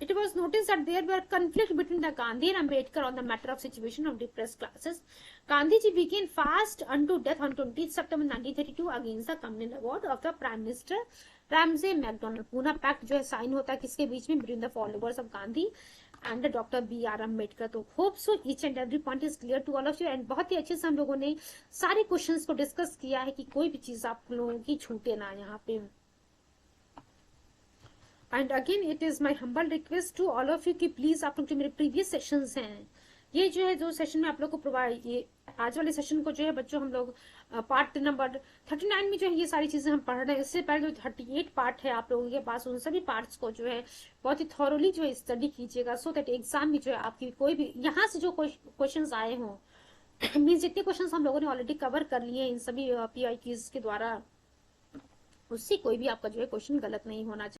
It was noticed that there were conflict between the Gandhi and Ambedkar on the matter of situation of depressed classes. Gandhi ji began fast unto death on 20 September 1932 against the communal award of the Prime Minister Ramsay MacDonald। Poona pact जो है sign होता है किसके बीच में, between the followers of Gandhi and doctor B.R. Ambedkar. तो hope so each and every point is clear to all of you. And बहुत ही अच्छे से हम लोगों ने सारे क्वेश्चंस को डिस्कस किया है कि कोई भी चीज आप लोगों की छूटे ना यहाँ पे। And again it is my humble request to all of you कि प्लीज आप लोग जो मेरे प्रीवियस सेशंस हैं, ये जो है जो सेशन में आप लोग को प्रोवाइड, ये आज वाले सेशन को जो है बच्चों हम लोग पार्ट नंबर 39 में जो है ये सारी चीजें हम पढ़ रहे हैं। इससे पहले जो 38 पार्ट है आप लोगों के पास, उन सभी पार्ट्स को जो है बहुत ही थॉरोली जो है स्टडी कीजिएगा, सो दैट एग्जाम में जो है आपकी कोई भी यहाँ से जो क्वेश्चन आए हों मीन्स जितने क्वेश्चन हम लोगों ने ऑलरेडी कवर कर लिए हैं इन सभी PIQs के द्वारा, उससे कोई भी आपका जो है क्वेश्चन गलत नहीं होना चाहिए।